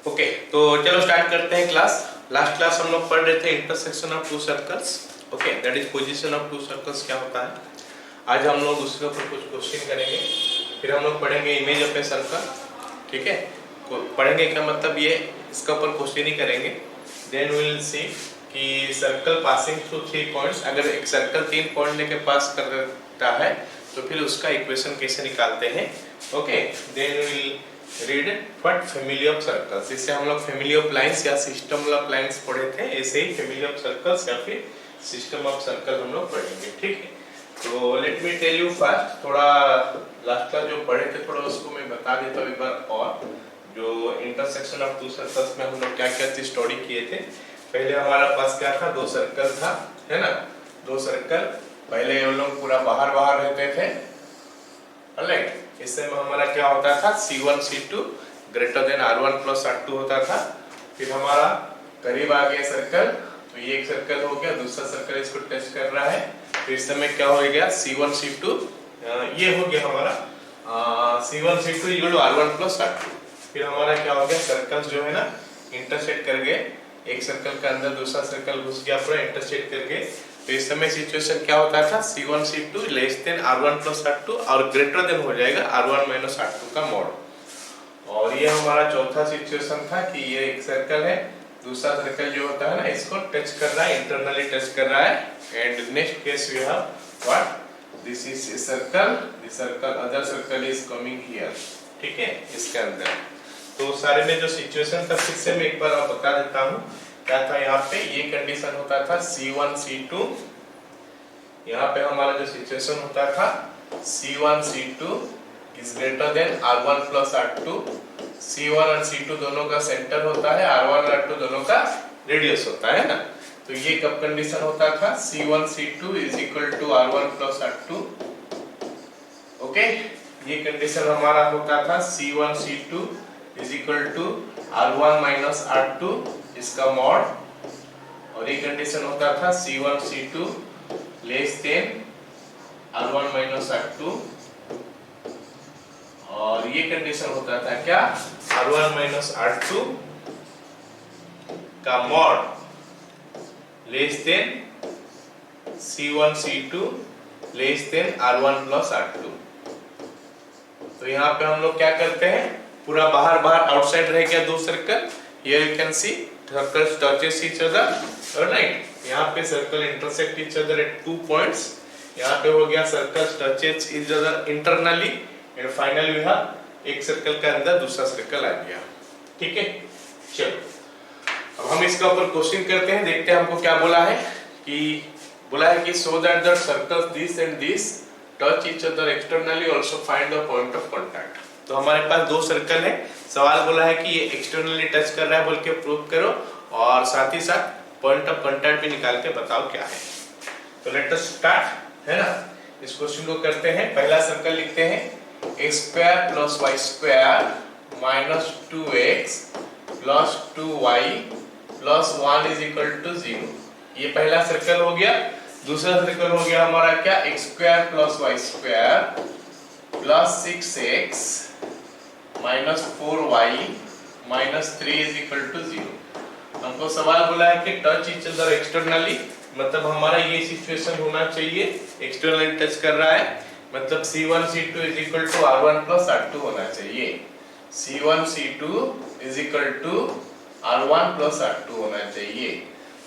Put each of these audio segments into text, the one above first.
Okay, तो चलो start करते हैं क्लास। लास्ट क्लास हम लोग पढ़ रहे थे intersection of two circles. Okay, that is position of two circles क्या होता है। आज हम लोग उसके ऊपर कुछ क्वेश्चन करेंगे, फिर हम लोग पढ़ेंगे इमेज ऑफ ए सर्कल। ठीक है, पढ़ेंगे क्या मतलब ये इसका ऊपर क्वेश्चन ही करेंगे। देन वी विल सी कि सर्कल पासिंग थ्रू 3 पॉइंट्स, अगर एक सर्कल 3 पॉइंट लेके पास करता है तो फिर उसका इक्वेशन कैसे निकालते हैं। Okay, then we will read what family of circles. इससे हम लोग फैमिली ऑफ लाइंस या सिस्टम ऑफ लाइंस पढ़े थे, ऐसे ही फैमिली ऑफ सर्कल्स या फिर सिस्टम ऑफ सर्कल हम लोग पढ़ेंगे। ठीक है, तो let me tell you first, थोड़ा लास्ट क्लास जो पढ़े थे थोड़ा उसको मैं बता देता हूँ एक बार। और जो इंटरसेक्शन ऑफ टू सर्कल्स में हम लोग क्या क्या चीज स्टडी किए थे। पहले हमारा पास क्या था, 2 सर्कल था, है ना। 2 सर्कल पहले हम लोग पूरा बाहर बाहर रहते थे। ऑलराइट, इससे में हमारा क्या होता था, C1 C2 greater than R1 plus R2 होता था। फिर हमारा करीब आ गया सर्कल, तो ये एक सर्कल हो गया, दूसरा सर्कल इसको टच कर रहा है। फिर इस समय क्या हो गया, C1 C2 ये हो गया हमारा C1 C2 equal to R1 plus R2। फिर हमारा क्या हो गया, सर्कल्स जो है ना इंटरसेक्ट कर गए, एक सर्कल के अंदर दूसरा सर्कल घुस गया, पूरा इंटरसेक्ट कर गए। तो इस समय सिचुएशन क्या होता था, C1 C2 less than R1 plus R2 और ग्रेटर देन हो जाएगा R1 माइनस R2 का मॉड। और ये हमारा चौथा सिचुएशन था कि ये एक सर्कल है, दूसरा सर्कल जो होता है ना इसको टच कर रहा है, इंटरनली टच कर रहा है। And next case we have what, this is a circle, this circle other circle is coming here. ठीक है, इसके अंदर तो सारे में जो सिचुएशन था फिर से मैं एक बार बता देता हूँ। क्या था यहाँ पे, ये कंडीशन होता था C1 C2, यहाँ पे हमारा जो सिचुएशन होता था C1 C2 is greater than R1 plus R2। C1 और C2 दोनों का सेंटर होता है, R1 और R2 दोनों का रेडियस होता है ना। तो ये कब कंडीशन होता था, C1 C2 is equal to R1 plus R2। ओके, ये कंडीशन हमारा होता था C1 C2 is equal to R1 minus R2 इसका मॉड। और ये कंडीशन होता था C1 C2 less than R1 minus R2। और ये कंडीशन होता था क्या, R1 माइनस R2 का mod less than C1 C2 less than R1 plus R2। तो यहाँ पे हम लोग क्या करते हैं, पूरा बाहर बाहर आउटसाइड रह गया 2 circle. Here you can see circles touches each other, right? यहाँ पे circle intersect each other at 2 points। यहाँ पे हो गया circles touches each other internally and finally we have एक सर्कल के अंदर दूसरा सर्कल आ गया। ठीक है, चलो अब हम इसका ऊपर क्वेश्चन करते हैं, देखते हैं हमको क्या बोला है। कि so that the circles this and this touch each other externally also find the point of contact। तो हमारे पास 2 सर्कल है, सवाल बोला है कि ये एक्सटर्नली टच कर रहा है बोल के प्रूव करो, और साथ ही साथ पॉइंट ऑफ कांटेक्ट भी निकाल के बताओ क्या है। तो लेट अस स्टार्ट, है ना। इस क्वेश्चन को करते हैं। पहला सर्कल लिखते हैं x square plus y square minus 2x plus 2y plus 1 is equal to 0। ये पहला सर्कल हो गया। दूसरा सर्कल हो गया हमारा क्या, x square plus y square plus 6x minus 4y minus 3 is equal to 0। हमको सवाल बोला है कि टच ईच अदर एक्सटर्नली, मतलब हमारा ये सिचुएशन होना चाहिए, एक्सटर्नली टच कर रहा है, मतलब C1 C2 is equal to R1 plus R2 होना चाहिए। C1 C2 is equal to R1 plus R2 होना चाहिए।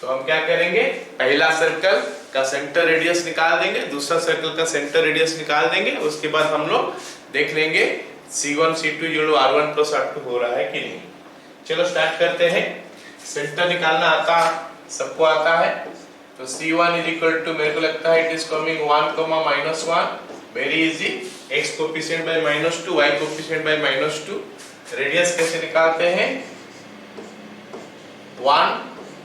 तो हम क्या करेंगे, पहला सर्कल का सेंटर रेडियस निकाल देंगे, दूसरा सर्कल का सेंटर रेडियस निकाल देंगे, उसके बाद हम लोग देख लेंगे C1 C2 जो R1 प्लस R2 हो रहा है कि नहीं। चलो स्टार्ट करते हैं। सेंटर निकालना आता, सबको आता है। तो C1 इज इक्वल टू, मेरे को लगता है it is coming 1, -1, very easy. x coefficient by -2, y coefficient by -2। Radius कैसे निकालते हैं, 1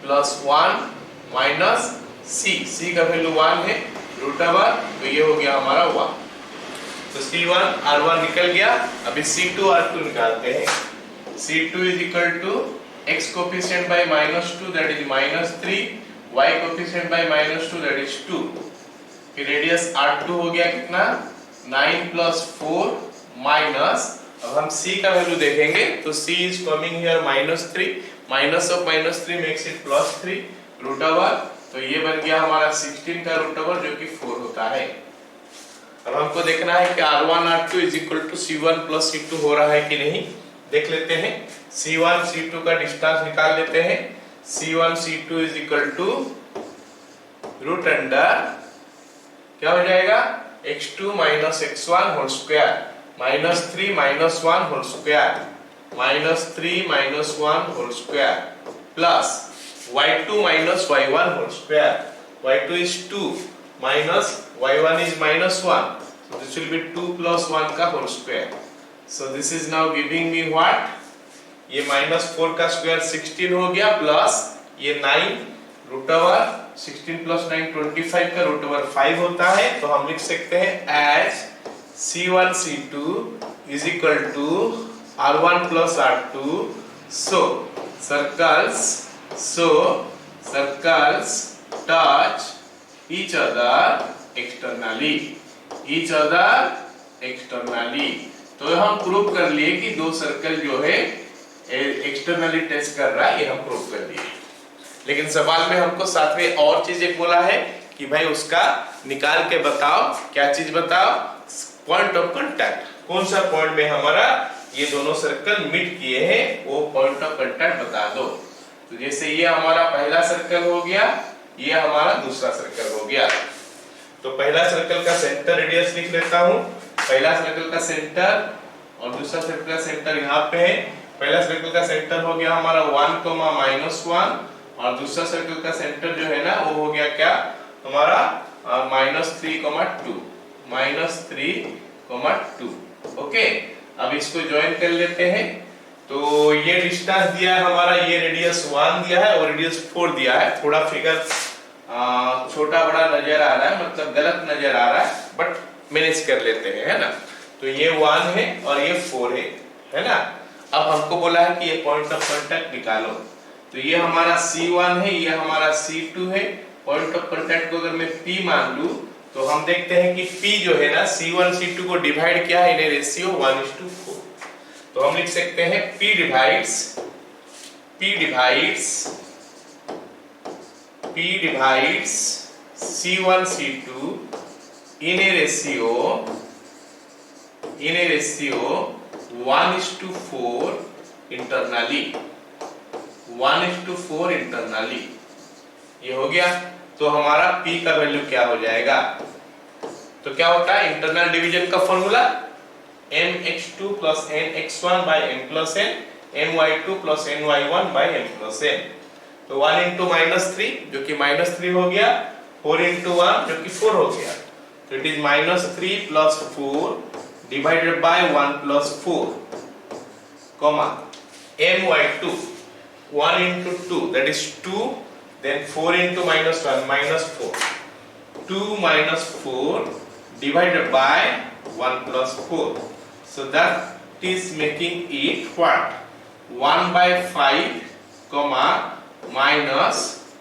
प्लस 1 माइनस c का वैल्यू 1 है, √1, तो ये हो गया हमारा 1। तो C1 R1 निकल गया। अभी C2 R2 निकालते हैं। C2 is equal to x coefficient by -2 that is -3, y coefficient by -2 that is 2। फिर रेडियस R2 हो गया कितना, 9 प्लस 4 माइनस अब हम c का वैल्यू देखेंगे तो c is coming here -3, minus of -3 makes it +3 root over, तो ये बन गया हमारा 16 का रूट ओवर जो कि 4 होता है। अब हमको देखना है कि R1 R2 is equal to C1 plus C2 हो रहा है कि नहीं, देख लेते हैं। C1 C2 का डिस्टेंस निकाल लेते हैं। C1 C2 is equal to root under क्या हो जाएगा x2 minus x1 whole square -3 -1 whole square -3 -1 whole square plus y2 minus y1 whole square, y2 is 2 minus y1 is -1, so this will be 2 plus 1 का whole square. So this is now giving me what, ये -4 का square 16 हो गया plus ये 9 root over 16 plus 9 25 का root over 5 होता है। तो हम लिख सकते हैं as C1 C2 is equal to R1 plus R2, so circles touch each other externally, तो हम प्रूव कर लिए कि दो सर्कल जो है एक्सटर्नली टच कर रहा है, ये हम प्रूव कर लिए। लेकिन सवाल में हमको साथ में और चीज एक बोला है कि भाई उसका निकाल के बताओ, क्या चीज बताओ, पॉइंट ऑफ कांटेक्ट, कौन सा पॉइंट में हमारा ये दोनों सर्कल मीट किए हैं वो पॉइंट ऑफ कांटेक्ट बता दो। तो जैसे ये हमारा पहला सर्कल हो गया, ये हमारा दूसरा सर्कल हो गया। तो पहला सर्कल का सेंटर रेडियस लिख लेता हूं, पहला सर्कल का सेंटर और दूसरा सर्कल का सेंटर यहाँ पे है। पहला सर्कल का सेंटर हो गया हमारा 1, -1 और दूसरा सर्कल का सेंटर जो है ना वो हो गया क्या हमारा -3,2 ओके। अब इसको ज्वाइन कर लेते हैं। तो ये डिस्टेंस दिया है हमारा, ये रेडियस 1 दिया है और रेडियस 4 दिया है। थोड़ा फिगर छोटा बड़ा नजर आ रहा है, मतलब गलत नजर आ रहा है, बट मैनेज कर लेते हैं, है ना। तो ये 1 है और ये 4 है ना। अब हमको बोला है कि ये पॉइंट ऑफ कांटेक्ट निकालो। तो ये हमारा C1 है, ये हमारा C2 है। पॉइंट ऑफ कांटेक्ट को अगर मैं P मान लूं तो हम देखते हैं कि P जो है ना C1 C2 को डिवाइड किया है इन रेशियो 1:4। तो हम लिख सकते हैं P divides C1 C2 in a ratio 1:4 internally, 1:4 internally. ये हो गया। तो हमारा P का वैल्यू क्या हो जाएगा, तो क्या होता है इंटरनल डिवीजन का formula mx2 plus nx1 by m plus n, my2 plus ny1 by m plus n। तो 1 into -3 जो कि -3 हो गया, 4 into 1 जो कि 4 हो गया। तो it is -3 plus 4 divided by 1 plus 4, comma my2 1 into 2 that is 2, then 4 into -1 -4, 2 minus 4 divided by 1 plus 4, so that is making it what, 1/5 comma minus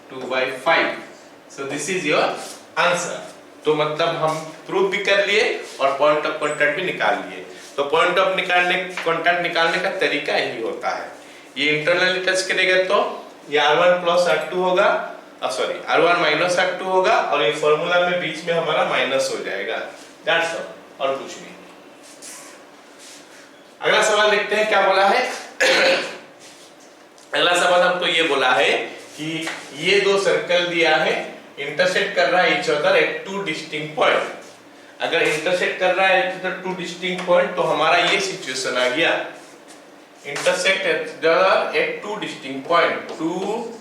2/5। so this is your answer। तो मतलब हम prove भी कर लिए और point of contact भी निकाल लिए। तो पॉइंट ऑफ कांटेक्ट निकालने का तरीका यही होता है। ये इंटरनली टच करेगा तो ये R1 plus R2 होगा, सॉरी R1 minus R2 होगा और ये फॉर्मूला में बीच में हमारा माइनस हो जाएगा, दैट्स ऑल, और कुछ नहीं। अगला सवाल देखते हैं क्या बोला है। अगला सवाल हमको ये बोला है कि ये दो सर्कल दिया है, इंटरसेक्ट कर रहा है each other at 2 distinct point. अगर इंटरसेक्ट कर रहा है एट 2 डिस्टिंक्ट पॉइंट तो हमारा ये सिचुएशन आ गया, intersect at 2 distinct point, 2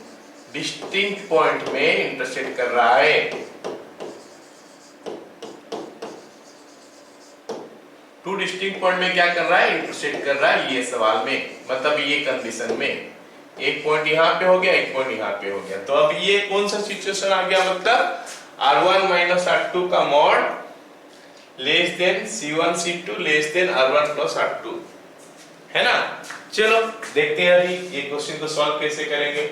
distinct point में इंटरसेक्ट कर रहा है। टू डिस्टिंक्ट पॉइंट में क्या कर रहा है, इंटरसेक्ट कर रहा है ये सवाल में, मतलब ये कंडीशन में एक पॉइंट यहाँ पे हो गया, एक पॉइंट यहाँ पे हो गया। तो अब ये कौन सा सिचुएशन आ गया, मतलब R1 minus R2 का mod less than C1 C2 less than R1 plus R2, है ना। चलो देखते हैं अभी ये क्वेश्चन को सॉल्व कैसे करेंगे।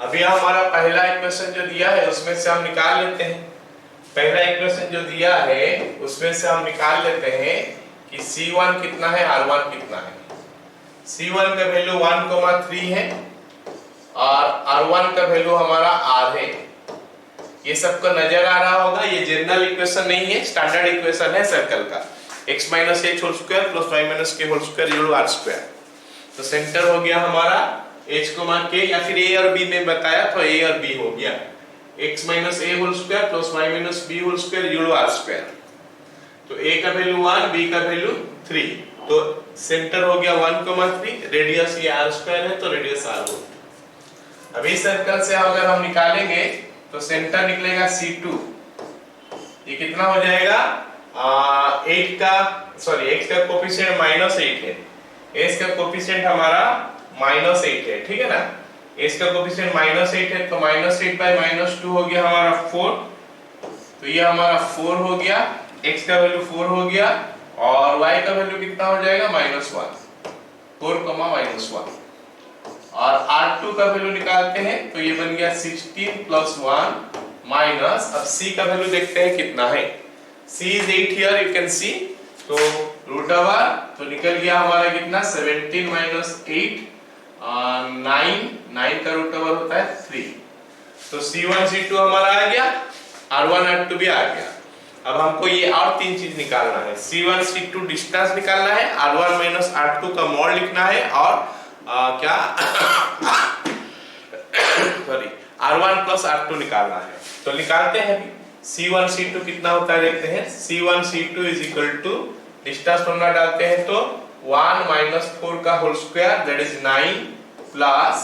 अभी हमारा पहला इक्वेशन जो दिया है उसमें से हम निकाल लेते हैं। पहला इक्वेशन जो दिया है उसमें से हम निकाल लेते हैं कि C1 कितना है, R1 कितना है। C1 का वैल्यू 1,3 है और R1 का वैल्यू हमारा R है। ये सबको नजर आ रहा होगा, ये जनरल इक्वेशन नहीं है, स्टैंडर्ड इक्वेशन है सर्कल का, x minus h whole square plus y minus k whole square equal to r square. तो सेंटर हो गया हमारा h k, या फिर a और b में बताया तो a और b हो गया, x minus a whole square plus y minus b whole square equal to r square. तो a का वैल्यू 1, b का वैल्यू 3, तो सेंटर हो गया 1,3, रेडियस ये r स्क्वायर है तो रेडियस r हो। अभी सर्कल से अगर हम निकालेंगे तो सेंटर निकलेगा C2, ये कितना हो जाएगा 8 का सॉरी x का कोफिशिएंट -8 है, s का कोफिशिएंट हमारा -8 है, ठीक है ना। s का कोफिशिएंट -8 है तो -8 बाय -2 हो गया हमारा 4, तो ये हमारा 4 हो गया, x का वैल्यू 4 हो गया और y का वैल्यू कितना हो जाएगा -1, 4, -1। और R2 का वैल्यू निकालते हैं तो ये बन गया 16 + 1 माइनस, अब C का वैल्यू देखते हैं कितना है, C is 8 here you can see, तो √r तो निकल गया हमारा कितना 17 - 8 9 का √r होता है 3, तो C1 C2 हमारा आ गया, R1 R2 भी आ गया। अब हमको ये और तीन चीज निकालना है, C1 C2 डिस्टेंस निकालना है, R1 - R2 का मॉड लिखना है और क्या सॉरी R1 + R2 निकालना है। तो निकालते हैं अभी, C1 C2 कितना होता है देखते हैं, C1 C2 = डिस्टेंस फॉर्मूला डालते हैं तो 1 - 4 का whole square that is 9 plus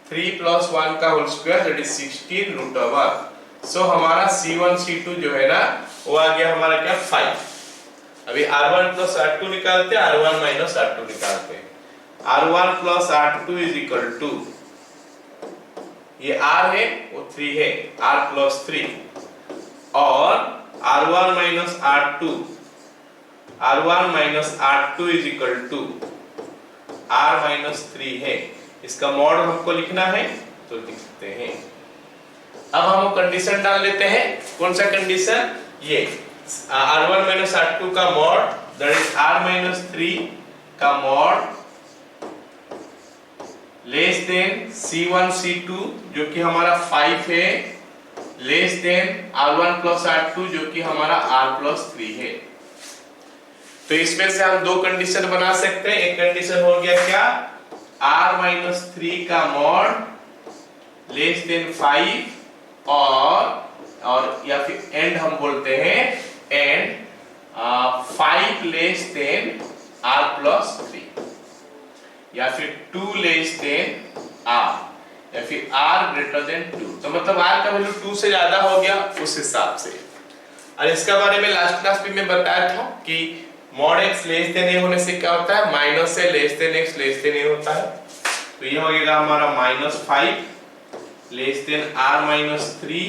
3 + 1 का whole square that is 16 √r। So हमारा C1 C2 जो है ना वो आ गया हमारा क्या 5। अभी R1 + R2 निकालते हैं, R1 - R2 निकालते हैं। R1 + R2 = ये R है वो 3 है, R + 3 और R1 - R2 = R -3 है, इसका मॉड हमको लिखना है तो लिखते हैं। अब हम कंडीशन डाल लेते हैं, कौन सा कंडीशन, ये R1 - R2 का मॉड दैट इज R - 3 का mod less than C1 C2 जो कि हमारा 5 है, लेस देन R1 + R2 जो कि हमारा R + 3 है। तो इसमें से हम दो कंडीशन बना सकते हैं, एक कंडीशन हो गया क्या R - 3 का मॉड लेस देन 5 और या फिर एंड हम बोलते हैं एंड 5 लेस देन R + 3 या फिर 2 लेस देन R या फिर R > 2, तो मतलब R का वैल्यू 2 से ज्यादा हो गया उस हिसाब से। और इसका बारे में लास्ट क्लास में मैं बताया था कि mod x less than a होने से क्या होता है, माइनस से less than x less than a होता है। तो ये हो गया हमारा -5 less than R - 3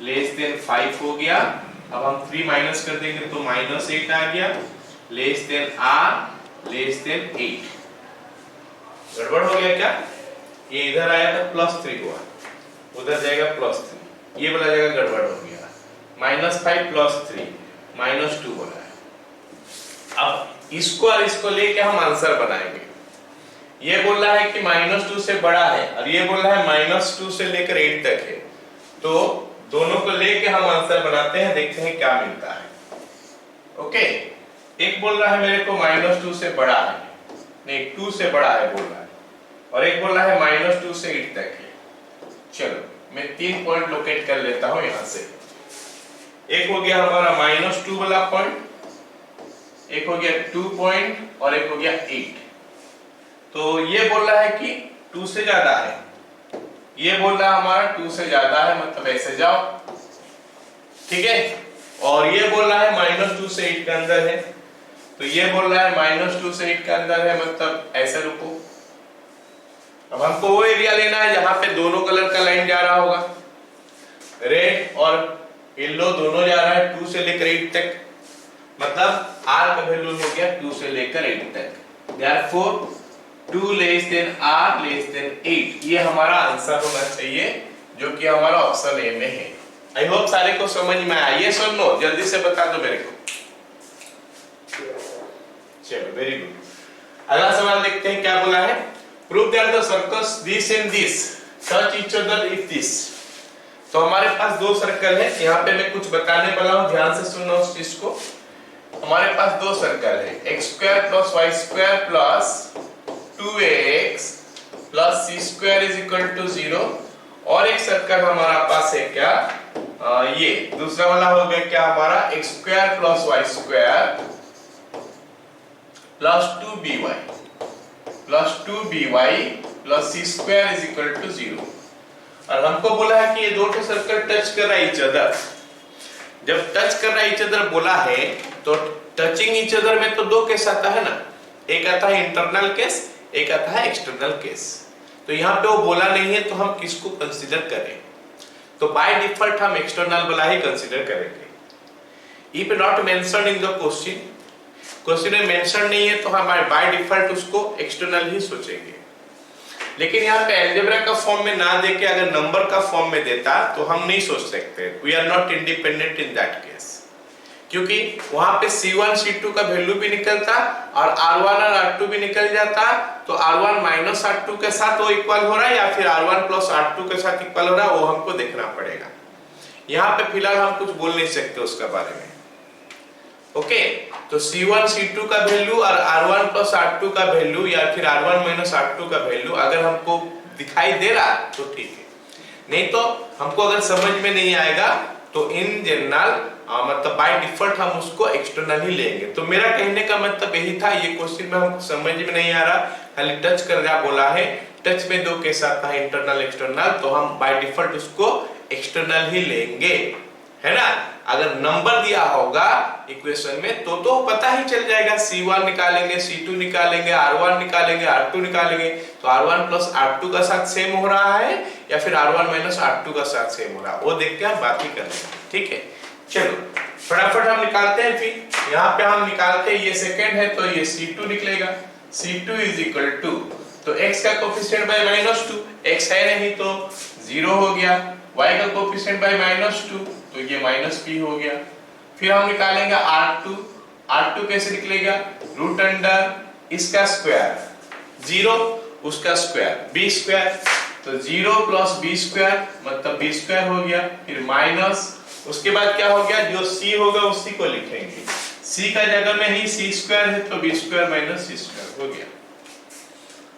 less than 5 हो गया। अब हम 3 माइनस कर देंगे तो -8 आ गया, less than R less than 8। गड़बड़ हो गया क्या, ये इधर आया था +3 हुआ, उधर जाएगा +3, ये वाला जगह गड़बड़ हो गया, -5 + 3 -2 हो रहा है। अब इसको और इसको लेके हम आंसर बनाएंगे। ये बोल रहा है कि -2 से बड़ा है और ये बोल रहा है -2 से लेकर 8 तक है, तो दोनों को लेके हम आंसर बनाते हैं, देखते हैं क्या मिलता है। ओके, एक बोल रहा है मेरे को -2 से बड़ा है, नहीं 2 से बड़ा है बोल रहा है, और एक बोल रहा है -2 से 8 तक है। चलो मैं 3 पॉइंट लोकेट कर लेता हूं यहां से। एक हो गया हमारा -2 वाला पॉइंट, एक हो गया 2 पॉइंट और एक हो गया 8। तो ये बोल रहा है कि 2 से ज्यादा है, ये बोल रहा है हमारा 2 से ज्यादा है, मतलब ऐसे जाओ, ठीक है। और ये बोल रहा है -2 से 8 के अंदर है, तो ये बोल रहा है -2 से 8 के अंदर है, मतलब ऐसे रुको। अब हमको वो एरिया लेना है जहां पे दोनों कलर का लाइन जा रहा होगा, रेड और येलो दोनों जा रहा है 2 से लेकर 8 तक, मतलब R का वैल्यू हो गया 2 से लेकर 8 तक। Therefore 2 less than R less than 8, ये हमारा आंसर होना चाहिए जो कि हमारा ऑप्शन ए में है। आई होप सारे को समझ में आया, ये सुन लो, जल्दी से बता दो मेरे को। चलो वेरी गुड। अगला सवाल देखते हैं क्या बोला है। Prove that the circles this and this touch each other if this. तो हमारे पास दो सर्कल है, यहाँ पे मैं कुछ बताने वाला हूँ, ध्यान से सुनना उस चीज को। हमारे पास दो सर्कल है, x square plus y square plus 2x plus c square is equal to 0, और एक सर्कल हमारा पास है क्या, ये दूसरा वाला हो गया क्या हमारा, x square plus y square plus 2by plus c square is equal to 0। और हमको बोला है कि ये दो सर्कल टच कर रहा है ईच अदर। जब टच कर रहा है ईच अदर बोला है तो टचिंग ईच अदर में तो दो केस आता है ना, एक आता है इंटरनल केस, एक आता है एक्सटर्नल केस। तो यहाँ पे वो बोला नहीं है तो हम किसको कंसीडर करें, तो बाय डिफॉल्ट हम एक्सटर्नल वाला ही कंसीडर करेंगे। If not mentioned in the question, question में मेंशन नहीं है तो हम बाय डिफॉल्ट उसको एक्सटर्नल ही सोचेंगे। लेकिन यहाँ पे अलजेब्रा का फॉर्म में ना देके अगर नंबर का फॉर्म में देता तो हम नहीं सोच सकते, we are not independent in that case, क्योंकि वहां पे C1 C2 का वैल्यू भी निकलता और R1 और R2 भी निकल जाता। तो R1 माइनस R2 के साथ वो इक्वल हो रहा है या फिर R1 प्लस R2 के साथ इक्वल हो रहा है, वो हमको देखना पड़ेगा। यहाँ पे फिलहाल हम कुछ बोल नहीं सकते उसका बारे में। ओके, तो C1 C2 का वैल्यू और R1 प्लस R2 का वैल्यू या फिर R1 माइनस R2 का वैल्यू अगर हमको दिखाई दे रहा तो ठीक है, नहीं तो हमको अगर समझ में नहीं आएगा तो इन जनरल मतलब बाय डिफॉल्ट हम उसको एक्सटर्नल ही लेंगे। तो मेरा कहने का मतलब यही था, ये क्वेश्चन में हमको समझ में नहीं आ रहा, खाली टच कर दिया बोला है, टच में दो केस आता है इंटरनल एक्सटर्नल, तो हम बाय डिफॉल्ट उसको एक्सटर्नल ही लेंगे, है ना। अगर नंबर दिया होगा इक्वेशन में तो पता ही चल जाएगा, C1 निकालेंगे, C2 निकालेंगे, R1 निकालेंगे, R2 निकालेंगे, तो R1 प्लस R2 का साथ सेम हो रहा है या फिर R1 माइनस R2 का साथ सेम हो रहा है, वो देख के हम बात ही कर लेंगे। ठीक है, चलो फटाफट हम निकालते हैं। फिर यहाँ पे हम निकालते हैं, ये सेकंड है तो ये C2 निकलेगा, C2 इज इक्वल टू, तो x का कोफिशिएंट बाय -2, x है नहीं तो 0 हो गया, y का कोफिशिएंट बाय -2 तो ये -p हो गया। फिर हम निकालेंगे R2, R2 कैसे निकलेगा, रूट अंडर इसका स्क्वायर 0 उसका स्क्वायर b स्क्वायर, तो 0 प्लस b स्क्वायर मतलब b स्क्वायर हो गया, फिर माइनस, उसके बाद क्या हो गया, जो c होगा उसी को लिखेंगे, c का जगह में ही c स्क्वायर है तो b square minus c square हो गया।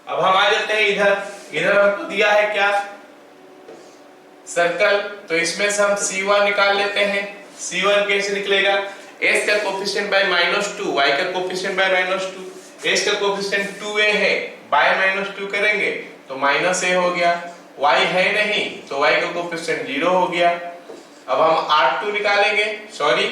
अब हम आ जाते हैं इधर हमको दिया है क्या, सर्कल, तो इसमें से हम C1 निकाल लेते हैं। C1 कैसे निकलेगा, s का कोफिशिएंट बाय -2, y का कोफिशिएंट बाय -2, s का कोफिशिएंट 2a है, बाय -2 करेंगे तो -a हो गया, y है नहीं तो y का कोफिशिएंट 0 हो गया। अब हम R2 निकालेंगे, सॉरी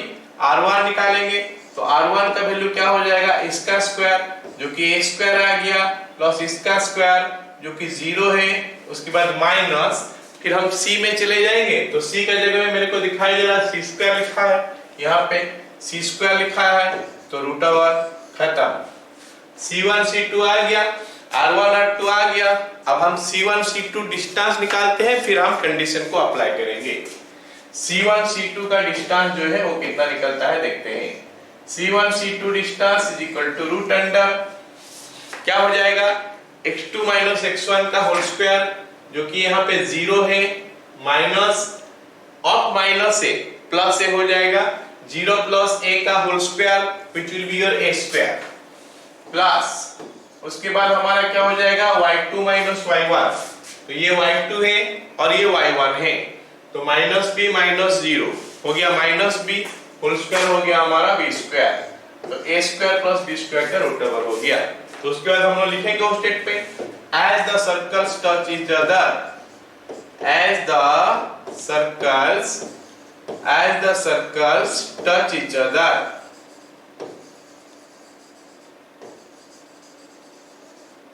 R1 निकालेंगे, तो R1 का वैल्यू क्या हो जाएगा, इसका स्क्वायर जो कि a स्क्वायर आ गया प्लस इसका स्क्वायर जो कि 0 है, उसके बाद माइनस, फिर हम c में चले जाएंगे तो c का जगह में मेरे को दिखाई दे रहा है c स्क्वायर लिखा है, यहाँ पे c स्क्वायर लिखा है तो रूट ओवर खत्म, C1 C2 आ गया, R1 R2 आ गया। अब हम C1 C2 डिस्टेंस निकालते हैं, फिर हम कंडीशन को अप्लाई करेंगे। C1 C2 का डिस्टेंस जो है वो कितना निकलता है देखते हैं। C1 C2 distance is equal to root under क्या हो जाएगा, x2 माइनस x1 का होल स्क्वायर जो कि यहाँ पे 0 है, minus of minus a plus a हो जाएगा, 0 प्लस a का whole square which will be your a square, plus उसके बाद हमारा क्या हो जाएगा y2 माइनस y1, तो ये y2 है और ये y1 है, तो माइनस b माइनस 0 हो गया, माइनस b होल स्क्वायर हो गया हमारा b स्क्वायर, तो a square plus b square का रूट ओवर हो गया। तो उसके बाद हम लोग लिखेंगे उस स्टेट पे, as the circles touch each other, as the circles touch each other,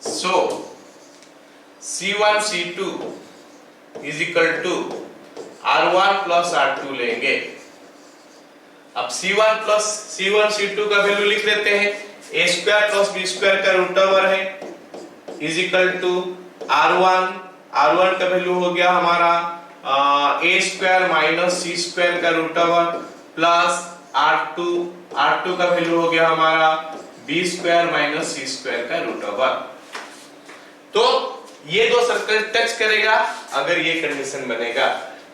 so C1 C2 is equal to R1 plus R2 लेंगे। अब C1 C2 का वैल्यू लिख लेते हैं, a square plus b square का रूट ओवर है is equal to R1 का value हो गया हमारा a square minus c square का रूट ओवर प्लस R2 का वैल्यू हो गया हमारा बी स्क्वायर माइनस सी स्क्वायर का रूट ओवर। तो ये दो सर्कल टच करेगा अगर ये कंडीशन बनेगा,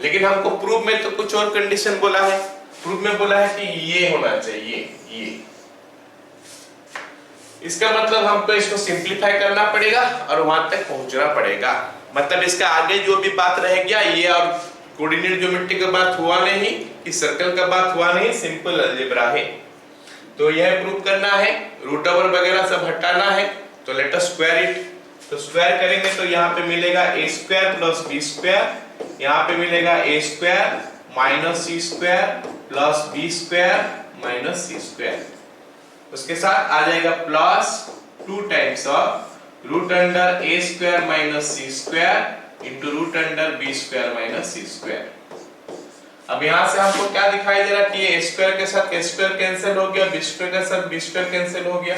लेकिन हमको प्रूफ में तो कुछ और कंडीशन बोला है। प्रूफ में बोला है कि ये होना चाहिए, ये। इसका मतलब हमको इसको सिंप्लीफाई करना पड़ेगा और वहां तक पहुंचना पड़ेगा। मतलब इसका आगे जो भी बात रह गया, ये और कोऑर्डिनेट ज्योमेट्री का बात हुआ नहीं, इस सर्कल का बात हुआ नहीं, सिंपल अलजेब्रा है। तो यह प्रूव करना है, रूट ओवर वगैरह सब हटाना है। तो लेट अस स्क्वायर इट। तो स्क्वायर करेंगे तो यहाँ पे मिलेगा a square plus b square, यहाँ पे मिलेगा a square minus c square plus b square minus c square. उसके साथ आ जाएगा plus 2 times of root under a square minus c square into root under b square minus c square. अब यहाँ से हमको क्या दिखाई दे रहा कि ये a स्क्वायर के साथ a स्क्वायर कैंसिल हो गया, b स्क्वायर के साथ b स्क्वायर कैंसिल हो गया,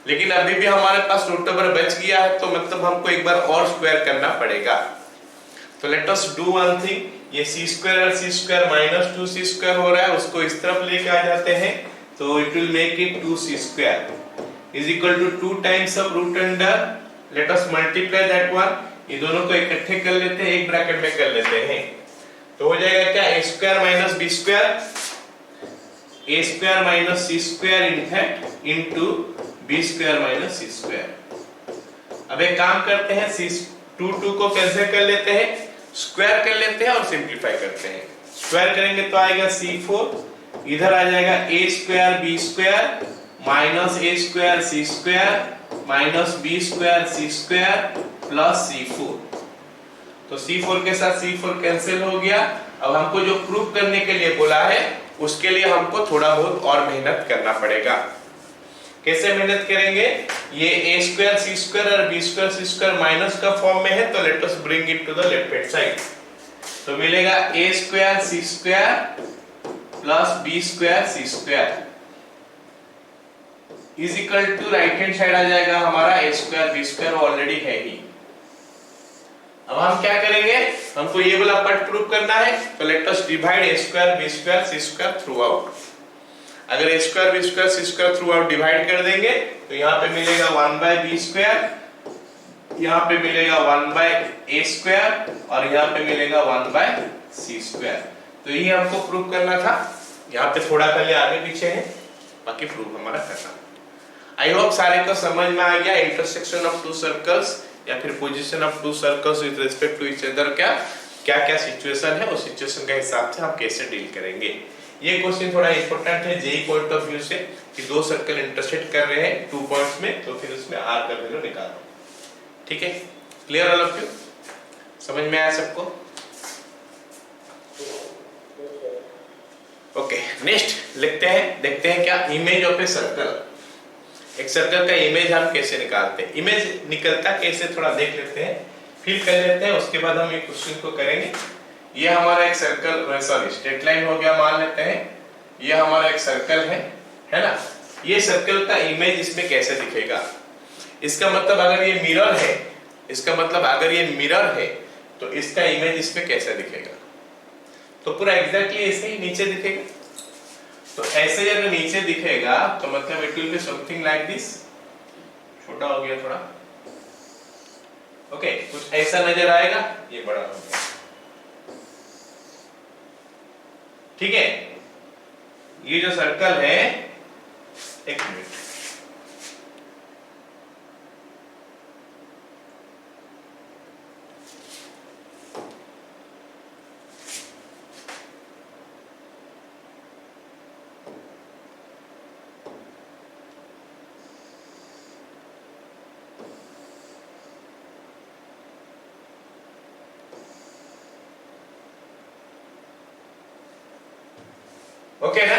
लेकिन अभी भी हमारे पास रूट ओवर बच गया है। तो मतलब हमको एक बार और स्क्वायर करना पड़ेगा। तो let us do one thing, ये c स्क्वायर और c square minus 2c square हो रहा है, उसको इस तरफ लेके आ जाते हैं। तो it will make it 2c square is equal to 2 times of root under, let us multiply that one. ये दोनों को इकट्ठे कर लेते हैं, एक ब्रैकेट में कर लेते हैं। तो हो जाएगा क्या, a square minus b square, a square minus c square into b square minus c square. अब एक काम करते हैं, c 2 को कैंसिल कर लेते हैं, स्क्वायर कर लेते हैं और सिंपलीफाई करते हैं। स्क्वायर करेंगे तो आएगा c4, इधर आ जाएगा a square b square minus a square c square minus b square c square plus c4। तो c4 के साथ c4 कैंसिल हो गया। अब हमको जो प्रूफ करने के लिए बोला है, उसके लिए हमको थोड़ा बहुत और मेहनत करना पड़ेगा। कैसे मेहनत करेंगे, ये a स्क्वायर c स्क्वायर और b square c square minus का फॉर्म में है, तो let us bring it to the left hand side. तो मिलेगा a square c square plus b square c square is equal to right hand side आ जाएगा हमारा a square b square already है ही। अब हम क्या करेंगे, हमको ये वाला पार्ट प्रूव करना है। तो let us divide a square b square c square through out. अगर a square b square c square through out divide कर देंगे तो यहाँ पे मिलेगा 1 बाय b स्क्वायर, यहाँ पे मिलेगा 1 बाय a स्क्वायर और यहाँ पे मिलेगा 1 बाय c स्क्वायर। तो ये हमको प्रूव करना था। यहाँ पे थोड़ा पहले आगे पीछे है, बाकी प्रूव हमारा करना। आई होप सारे को समझ में आ गया। इंटरसेक्शन ऑफ टू सर्कल्स या फिर position of two circles with respect to each other क्या क्या सिचुएशन है, उस सिचुएशन के हिसाब से हम कैसे डील करेंगे। ये क्वेश्चन थोड़ा इंपॉर्टेंट है जेई पॉइंट ऑफ व्यू से कि दो सर्कल इंटरसेक्ट कर रहे हैं 2 पॉइंट्स में, तो फिर उसमें आर का वैल्यू निकालो। ठीक है, क्लियर ऑल ऑफ यू, समझ में आया सबको? ओके, नेक्स्ट लिखते हैं, देखते हैं क्या इमेज ऑफ ए सर्कल। एक सर्कल का इमेज हम कैसे निकालते हैं, इमेज निकलता कैसे थोड़ा देख लेते हैं, फिल कर लेते हैं, उसके बाद हम एक क्वेश्चन को करेंगे। ये हमारा एक सर्कल, सॉरी स्ट्रेट लाइन हो गया मान लेते हैं। ये हमारा एक सर्कल है ना। ये सर्कल का इमेज इसमें कैसे दिखेगा, इसका मतलब अगर ये मिरर है, इसका मतलब अगर ये मिरर है तो इसका इमेज इसमें कैसे दिखेगा, तो पूरा एग्जैक्टली ऐसे ही नीचे दिखेगा। तो ऐसे अगर नीचे दिखेगा तो मतलब it will be something like this. छोटा हो गया थोड़ा, ओके, कुछ ऐसा नजर आएगा, ये बड़ा हो गया। ठीक है, ये जो सर्कल है, एक मिनट, ओके ना।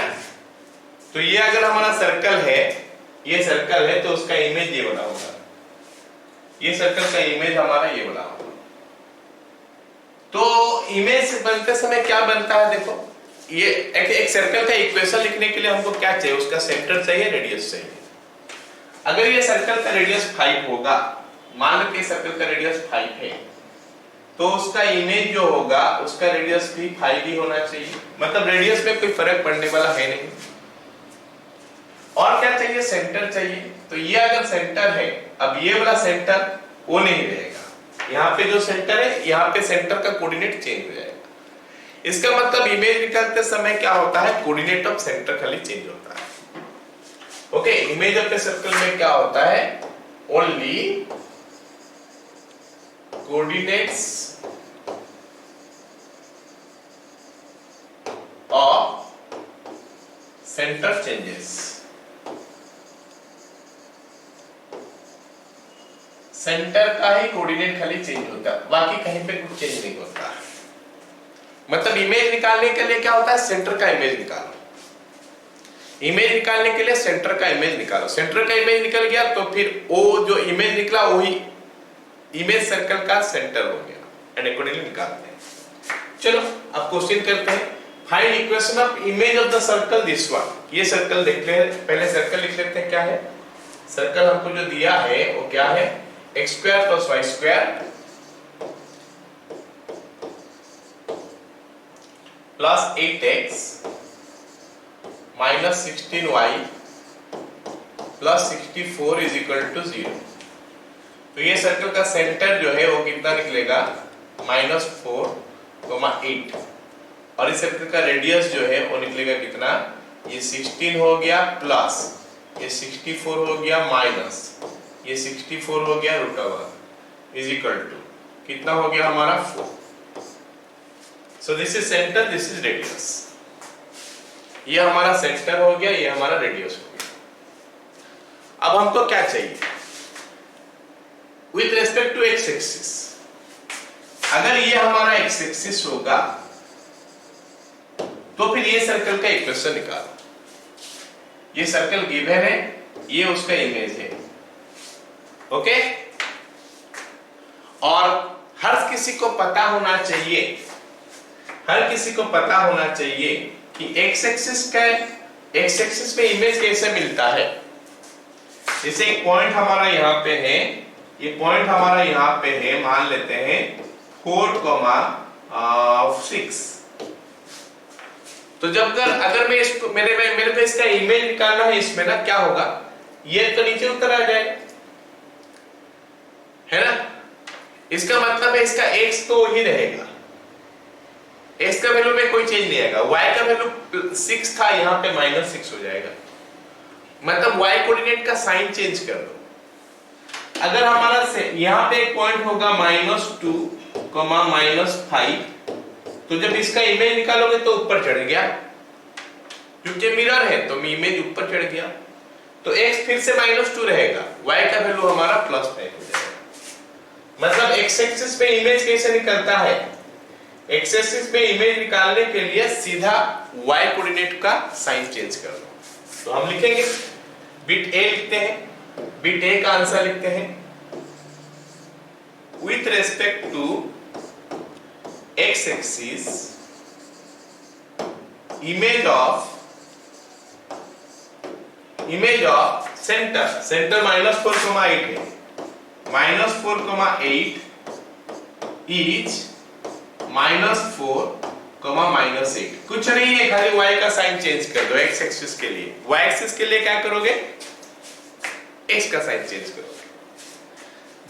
तो ये अगर हमारा सर्कल है, ये सर्कल है, तो उसका इमेज ये बना होगा। ये सर्कल का इमेज हमारा ये बना होगा। तो इमेज बनते समय क्या बनता है, देखो, ये एक सर्कल का इक्वेशन लिखने के लिए हमको क्या चाहिए, उसका सेंटर चाहिए, रेडियस चाहिए। अगर ये सर्कल का रेडियस 5 होगा, मान के सर्कल का रेडियस 5 है, तो उसका इमेज जो होगा उसका रेडियस भी 5 ही होना चाहिए। मतलब रेडियस में कोई फर्क पड़ने वाला है नहीं। और क्या चाहिए चाहिए, सेंटर चाहिए। तो ये अगर सेंटर है, अब ये वाला सेंटर वो नहीं रहेगा, यहाँ पे जो सेंटर है यहाँ पे सेंटर का कोऑर्डिनेट चेंज हो जाएगा। इसका मतलब इमेज निकालते समय क्या होता है, कोऑर्डिनेट ऑफ सेंटर खाली चेंज होता है। Okay, image of a circle में क्या होता है, only coordinates of centre changes. Centre का ही कोऑर्डिनेट खाली चेंज होता है, बाकी कहीं पे कुछ चेंज नहीं होता है। मतलब इमेज निकालने के लिए क्या होता है, सेंटर का इमेज निकालो। इमेज निकालने के लिए सेंटर का इमेज निकालो। सेंटर का इमेज निकल गया तो फिर वो जो इमेज निकला वही इमेज सर्कल का सेंटर हो गया, एंड अकॉर्डिंगली निकालते हैं। चलो अब क्वेश्चन करते हैं, find equation of image of the circle this one. ये सर्कल देखते हैं, पहले सर्कल लिख लेते हैं। क्या है सर्कल, हमको जो दिया है वो क्या है, x square plus y square plus 8x minus 16y plus 64 is equal to 0। तो ये सर्कल का सेंटर जो है वो कितना निकलेगा, -4,8, और इस सर्कल का रेडियस जो है वो निकलेगा कितना, ये 16 हो गया प्लस ये 64 हो गया माइनस ये 64 हो गया √1 इज इक्वल टू कितना हो गया हमारा 4। So this is center, this is radius। ये हमारा सेंटर हो गया, ये हमारा रेडियस हो गया। अब हमको क्या चाहिए, with respect to x axis, अगर ये हमारा एक्स एक्सिस होगा तो फिर ये सर्कल का इक्वेशन निकालो। ये सर्कल गिवन है, ये उसका इमेज है। ओके, और हर किसी को पता होना चाहिए, हर किसी को पता होना चाहिए कि एक्स एक्सिस पे इमेज कैसे मिलता है। जैसे एक पॉइंट हमारा यहाँ पे है, ये पॉइंट हमारा यहाँ पे है, मान लेते हैं 4,6। तो जब अगर मैं इसको मेरे को इसका इमेज निकालना है, इसमें ना क्या होगा, ये तो नीचे उतर आ जाए, है ना। इसका मतलब है इसका x तो वही रहेगा, x का वैल्यू में कोई चेंज नहीं आएगा। y का वैल्यू 6 था, यहाँ पे -6 हो जाएगा, मतलब y कोऑर्डिनेट का साइन चेंज कर दो। अगर हमारा यहाँ पे एक पॉइंट होगा -2, -5, तो जब इसका इमेज निकालोगे तो ऊपर चढ़ गया, क्योंकि मिरर है तो इमेज ऊपर चढ़ गया, तो x फिर से -2 रहेगा, y का वैल्यू हमारा +5 हो जाएगा। मतलब x एक्सिस पे इमेज कैसे निकलता है, x एक्सिस पे इमेज निकालने के लिए सीधा y कोऑर्डिनेट का साइन चेंज कर दो। तो हम लिखेंगे बिट a लिखते हैं, बिट a का आंसर लिखते हैं, with respect to x axis image of centre -4,8 है, -4,8 इज -4,-8। कुछ नहीं है, खाली y का साइन चेंज कर दो x एक्सिस के लिए। y एक्सिस के लिए क्या करोगे, x का साइन चेंज करोगे।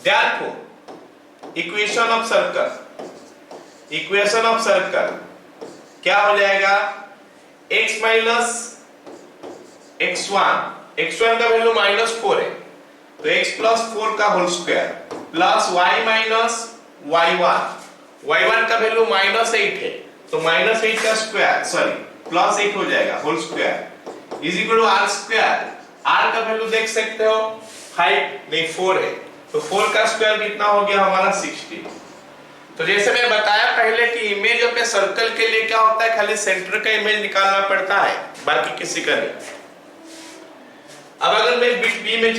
देयरफॉर इक्वेशन ऑफ सर्कल क्या हो जाएगा, x माइनस x1 का वैल्यू -4 है, तो x + 4 का whole square plus y minus y1 का वैल्यू -8 है, तो -8 का स्क्वायर +8 हो जाएगा whole square is equal to r square. r का वैल्यू देख सकते हो 5 नहीं 4 है, तो 4 का स्क्वायर कितना हो गया हमारा 60। तो जैसे मैं बताया पहले कि इमेज ऑफ ए सर्कल के लिए क्या होता है, खाली सेंटर का इमेज निकालना पड़ता है, बाकी किसी का नहीं। अब अगर मैं बिट बी में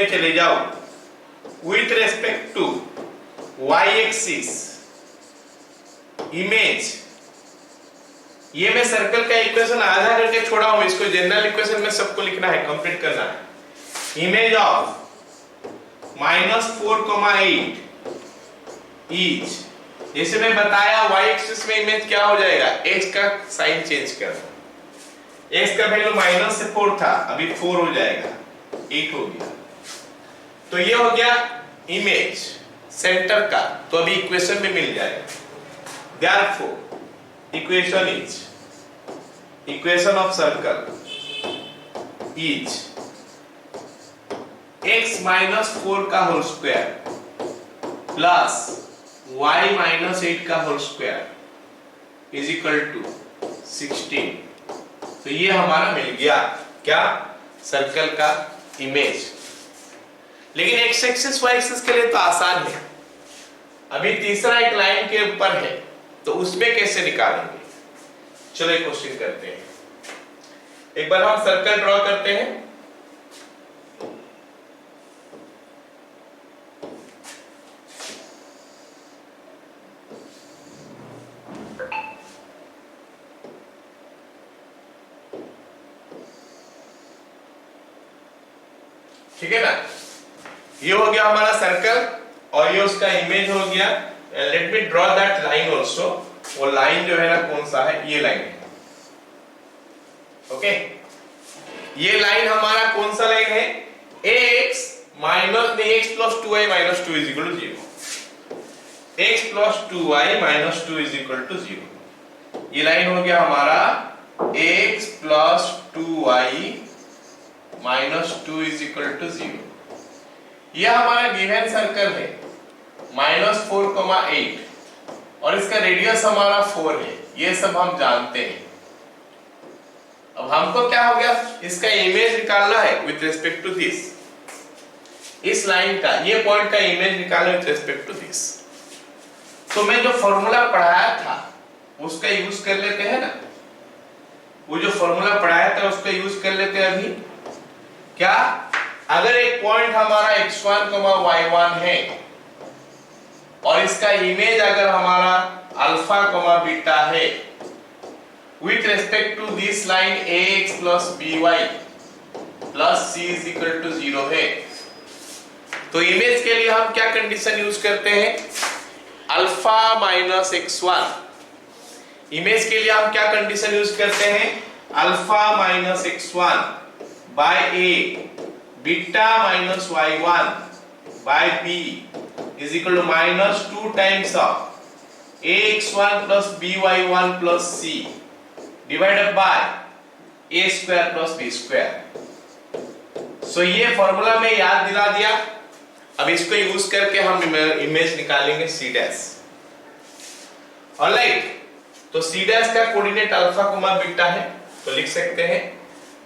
चले जाऊं, with respect to y axis image, ये मैं सर्कल का इक्वेशन आधा करके छोड़ा हूं, इसको जनरल इक्वेशन में सबको लिखना है, कंप्लीट करना है। इमेज ऑफ -4,8 इज, जैसे मैं बताया y एक्सिस में इमेज क्या हो जाएगा, x का साइन चेंज करना, x का वैल्यू माइनस से 4 था, अभी 4 हो जाएगा, 8 हो गया। तो ये हो गया इमेज सेंटर का, तो अभी इक्वेशन में मिल जाएगा। Therefore equation is, equation of circle is x minus 4 का whole square plus y minus 8 का whole square is equal to 16। तो ये हमारा मिल गया क्या, सर्कल का इमेज। लेकिन x एक्सिस y एक्सिस के लिए तो आसान है, अभी तीसरा एक लाइन के ऊपर है, तो उसमें कैसे निकालेंगे। चलो एक क्वेश्चन करते हैं, एक बार हम सर्कल ड्रॉ करते हैं। ठीक है ना, ये हो गया हमारा सर्कल और ये उसका इमेज हो गया। Let me draw that line also. वो लाइन जो है ना कौन सा है, ये लाइन है। ओके, ये लाइन हमारा कौन सा लाइन है, x minus x plus 2y minus 2 is equal to 0। x plus 2y minus 2 is equal to 0। ये लाइन हो गया हमारा x plus 2y minus 2 is equal to 0। यह हमारा गिवन सर्कल है -4,8 और इसका रेडियस हमारा 4 है, ये सब हम जानते हैं। अब हमको क्या हो गया, इसका इमेज निकालना है विथ रिस्पेक्ट टू दिस, इस लाइन का, ये पॉइंट का इमेज निकालना विथ रिस्पेक्ट टू दिस। तो मैं जो फॉर्मूला पढ़ाया था उसका यूज कर लेते हैं ना, वो जो फॉर्मूला पढ़ाया था उसका यूज कर लेते हैं अभी। क्या, अगर एक पॉइंट हमारा x1, y1 है और इसका इमेज अगर हमारा अल्फा, बीटा है with respect to this line ax plus by plus c is equal to 0 है, तो इमेज के लिए हम क्या कंडीशन यूज करते हैं, अल्फा माइनस x1। इमेज के लिए हम क्या कंडीशन यूज करते हैं, alpha minus x1 by a, beta minus y1 by b is equal to minus 2 times of ax1 plus by1 plus c divided by a square plus b square। सो ये formula में याद दिला दिया। अब इसको use करके हम इमेज निकालेंगे c डैश। ऑलराइट, तो c डैश का कोऑर्डिनेट अल्फा, बीटा है, तो लिख सकते हैं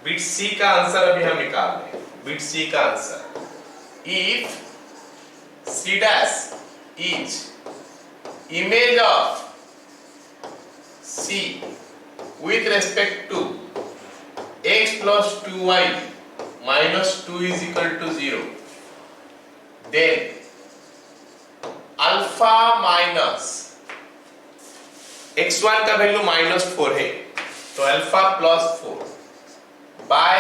बिट c का आंसर अभी हम निकाल रहे हैं। बिट c का answer, if c dash is image of c with respect to x plus 2y minus 2 is equal to 0, then alpha minus x1 का वैल्यू -4 है, तो अल्फा प्लस 4 बाय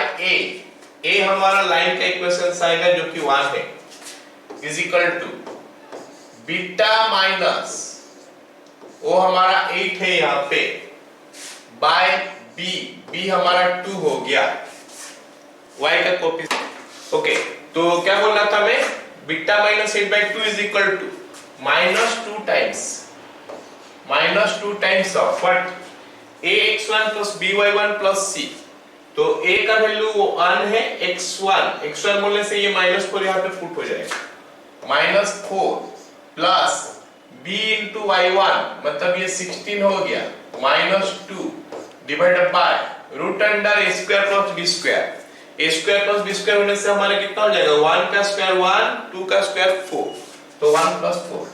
a हमारा लाइन का इक्वेशन आएगा जो कि 1 है, is equal to beta minus, वो हमारा 8 है यहाँ पे, बाय b हमारा 2 हो गया, y का कोएफिशिएंट। ओके, तो क्या बोल रहा था मैं, beta minus 8/2 is equal to -2 times of what, ax1 plus by1 plus c। तो a का वैल्यू 1 है, x1 बोलने से ये -4 यहाँ पे पुट हो जाएगा, -4 प्लस b इंटू y1 मतलब ये 16 हो गया, -2 divided by root under a square plus b square. a square plus b square होने से हमारा कितना हो जाएगा, 1 का स्क्वायर 1, 2 का स्क्वायर 4, तो 1 प्लस 4।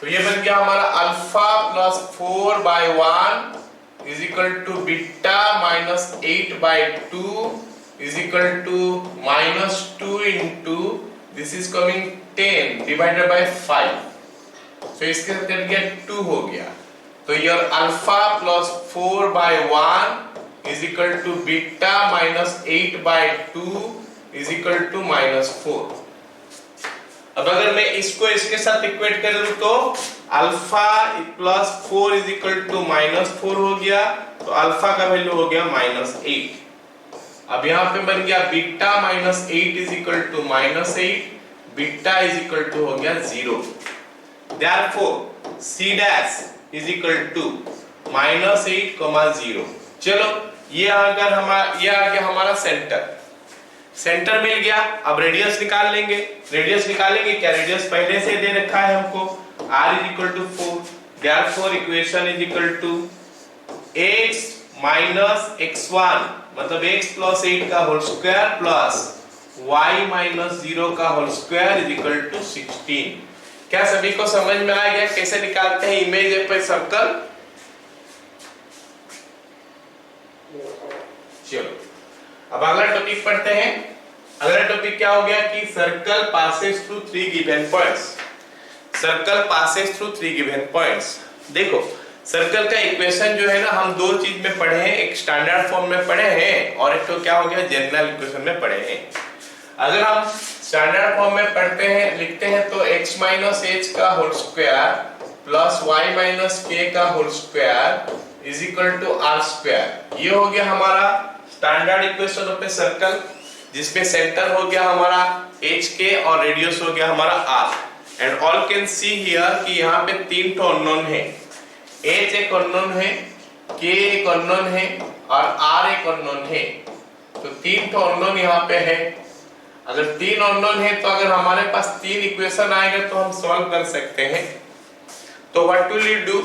तो ये बन गया हमारा alpha plus 4 by 1 is equal to beta minus 8/2 is equal to -2 into this is coming 10 divided by 5, so इसके साथ कट गया 2 हो गया। तो your alpha plus 4 by 1 is equal to beta minus 8/2 is equal to -4। अब अगर मैं इसको इसके साथ इक्वेट कर लूं तो alpha plus 4 is equal to -4 हो गया, तो अल्फा का वैल्यू हो गया -8। अब यहाँ पे बन गया beta -8 is equal to -8, beta is equal to हो गया 0। Therefore C dash is equal to -8, 0। चलो ये आ गया हमारा सेंटर मिल गया। अब रेडियस निकाल लेंगे। क्या रेडियस पहले से दे रखा है हमको, r is equal to 4। Therefore equation is equal to x minus x1 मतलब x प्लस 8 का whole square plus y minus 0 का whole square is equal to 16। क्या सभी को समझ में आ गया कैसे निकालते हैं इमेज ऑफ ए सर्कल? चलो अब अगला टॉपिक पढ़ते हैं। अगला टॉपिक क्या हो गया कि circle passes through 3 given points. Circle passes through 3 given points. देखो सर्कल का इक्वेशन जो है ना हम दो चीज में पढ़े हैं, एक स्टैंडर्ड फॉर्म में पढ़े हैं और एक तो क्या हो गया जनरल इक्वेशन में पढ़े हैं। अगर हम स्टैंडर्ड फॉर्म में पढ़ते हैं लिखते हैं तो x माइनस h का whole square plus y minus k का whole square is equal to r square. ये हो गया हमारा standard equation of a circle जिसमें सेंटर हो गया हमारा hk और रेडियस हो गया हमारा r। And all can see here कि यहाँ पे 3 तो अननोन है, h एक अननोन है, k एक अननोन है और r एक अननोन है। तो 3 तो अननोन यहाँ पे है। अगर 3 अननोन है तो अगर हमारे पास 3 इक्वेशन आएगा तो हम सॉल्व कर सकते हैं। तो व्हाट विल यू डू?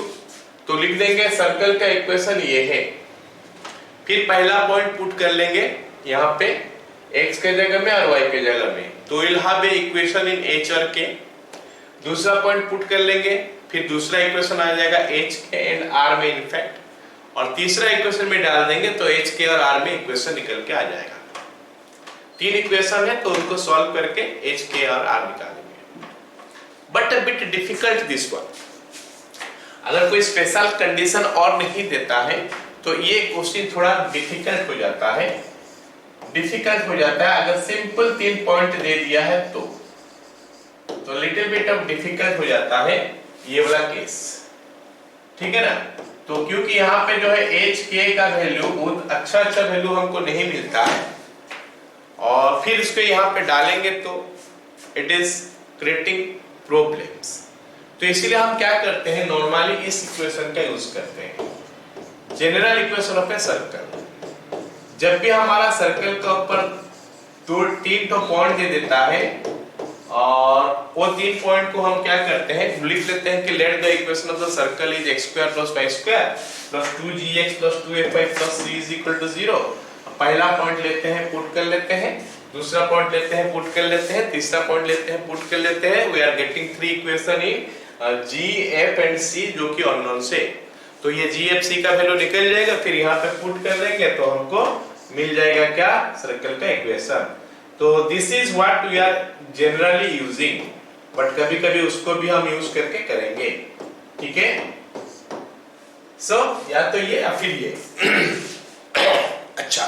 तो लिख देंगे सर्कल का इक्वेशन ये है। फिर पहला पॉइंट पुट कर लेंगे यहाँ पे x के जगह में और y के जगह में, तो will have a equation in h और k। दूसरा पॉइंट पुट कर लेंगे, फिर दूसरा इक्वेशन आ जाएगा h k एंड r में इनफैक्ट, और तीसरा इक्वेशन में डाल देंगे तो h k और r में इक्वेशन निकल के आ जाएगा। 3 इक्वेशन है तो उनको सॉल्व करके h k और r निकालेंगे। But a bit difficult this one. अगर कोई स्पेशल कंडीशन और नहीं देता है तो ये क्वेश्चन थोड़ा डिफिकल्ट हो जाता है। अगर सिंपल 3 पॉइंट दे दिया है तो लिटिल बिट ऑफ डिफिकल्ट हो जाता है ये वाला केस, ठीक है ना। तो क्योंकि यहाँ पे जो है h k का वैल्यू बहुत अच्छा वैल्यू हमको नहीं मिलता है और फिर इसको यहाँ पे डालेंगे तो इट इज क्रिएटिंग प्रॉब्लम्स। तो इसीलिए हम क्या करते हैं नॉर्मली इस इक्वेशन का यूज करते हैं, general equation of a circle. जब भी हमारा सर्कल का ऊपर 2-3 तो पॉइंट दे देता है और वो 3 पॉइंट को हम क्या करते हैं लिख लेते हैं कि let the equation of the circle is x square plus y square plus 2gx plus 2fy plus c is equal to 0। पहला पॉइंट लेते हैं पुट कर लेते हैं, दूसरा पॉइंट लेते हैं पुट कर लेते हैं, तीसरा पॉइंट लेते हैं पुट कर लेते हैं। We are getting 3 equation in g f and c जो कि अननोन से। तो ये g f c का वैल्यू निकल जाएगा, फिर यहाँ पे पुट कर देंगे तो हमको मिल जाएगा क्या सर्कल का इक्वेशन। तो this is what we are generally using, but कभी-कभी उसको भी हम यूज करके करेंगे, ठीक है। सो या तो ये या फिर ये। अच्छा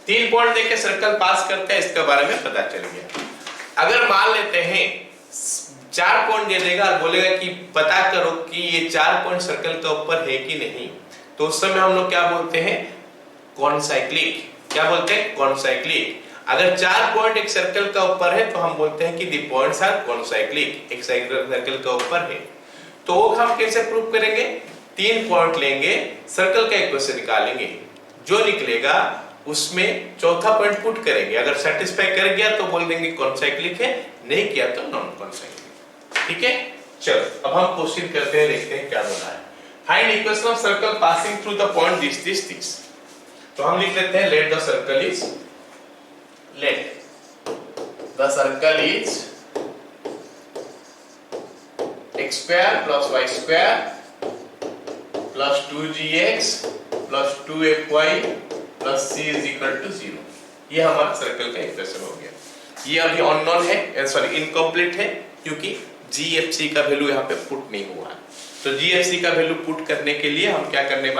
3 पॉइंट देके सर्कल पास करते हैं, इसके बारे में पता चल गया। अगर मान लेते हैं 4 पॉइंट दे देगा और बोलेगा कि पता करो कि ये 4 पॉइंट सर्कल के ऊपर है कि नहीं, तो उस समय हम लोग क्या बोलते हैं कॉन्साइक्लिक। क्या बोलते हैं कॉन्साइक्लिक। अगर 4 पॉइंट एक सर्कल का ऊपर है तो हम बोलते हैं कि द पॉइंट्स आर कॉन्साइक्लिक, एक सर्कल का ऊपर है। तो हम कैसे प्रूव करेंगे? 3 पॉइंट लेंगे, सर्कल का इक्वेशन निकालेंगे, जो निकलेगा उसमें चौथा पॉइंट पुट करेंगे। अगर सेटिस्फाई कर गया तो बोल देंगे कॉन्साइक्लिक है, नहीं किया तो नॉन कॉन्साइक्लिक, ठीक है। चलो अब हम क्वेश्चन करते हैं, देखते हैं क्या बोला है। Find equation of circle passing through the point this. तो हम लिख लेते हैं let the circle is x square plus y square plus 2gx plus 2fy plus c is equal to 0। ये हमारा सर्कल का इक्वेशन हो गया। ये अभी अननोन है, सॉरी इनकम्प्लीट है, क्योंकि gfc का वैल्यू यहाँ पे पुट नहीं हुआ है। तो gfc का वैल्यू पुट करने के लिए हम क्या करने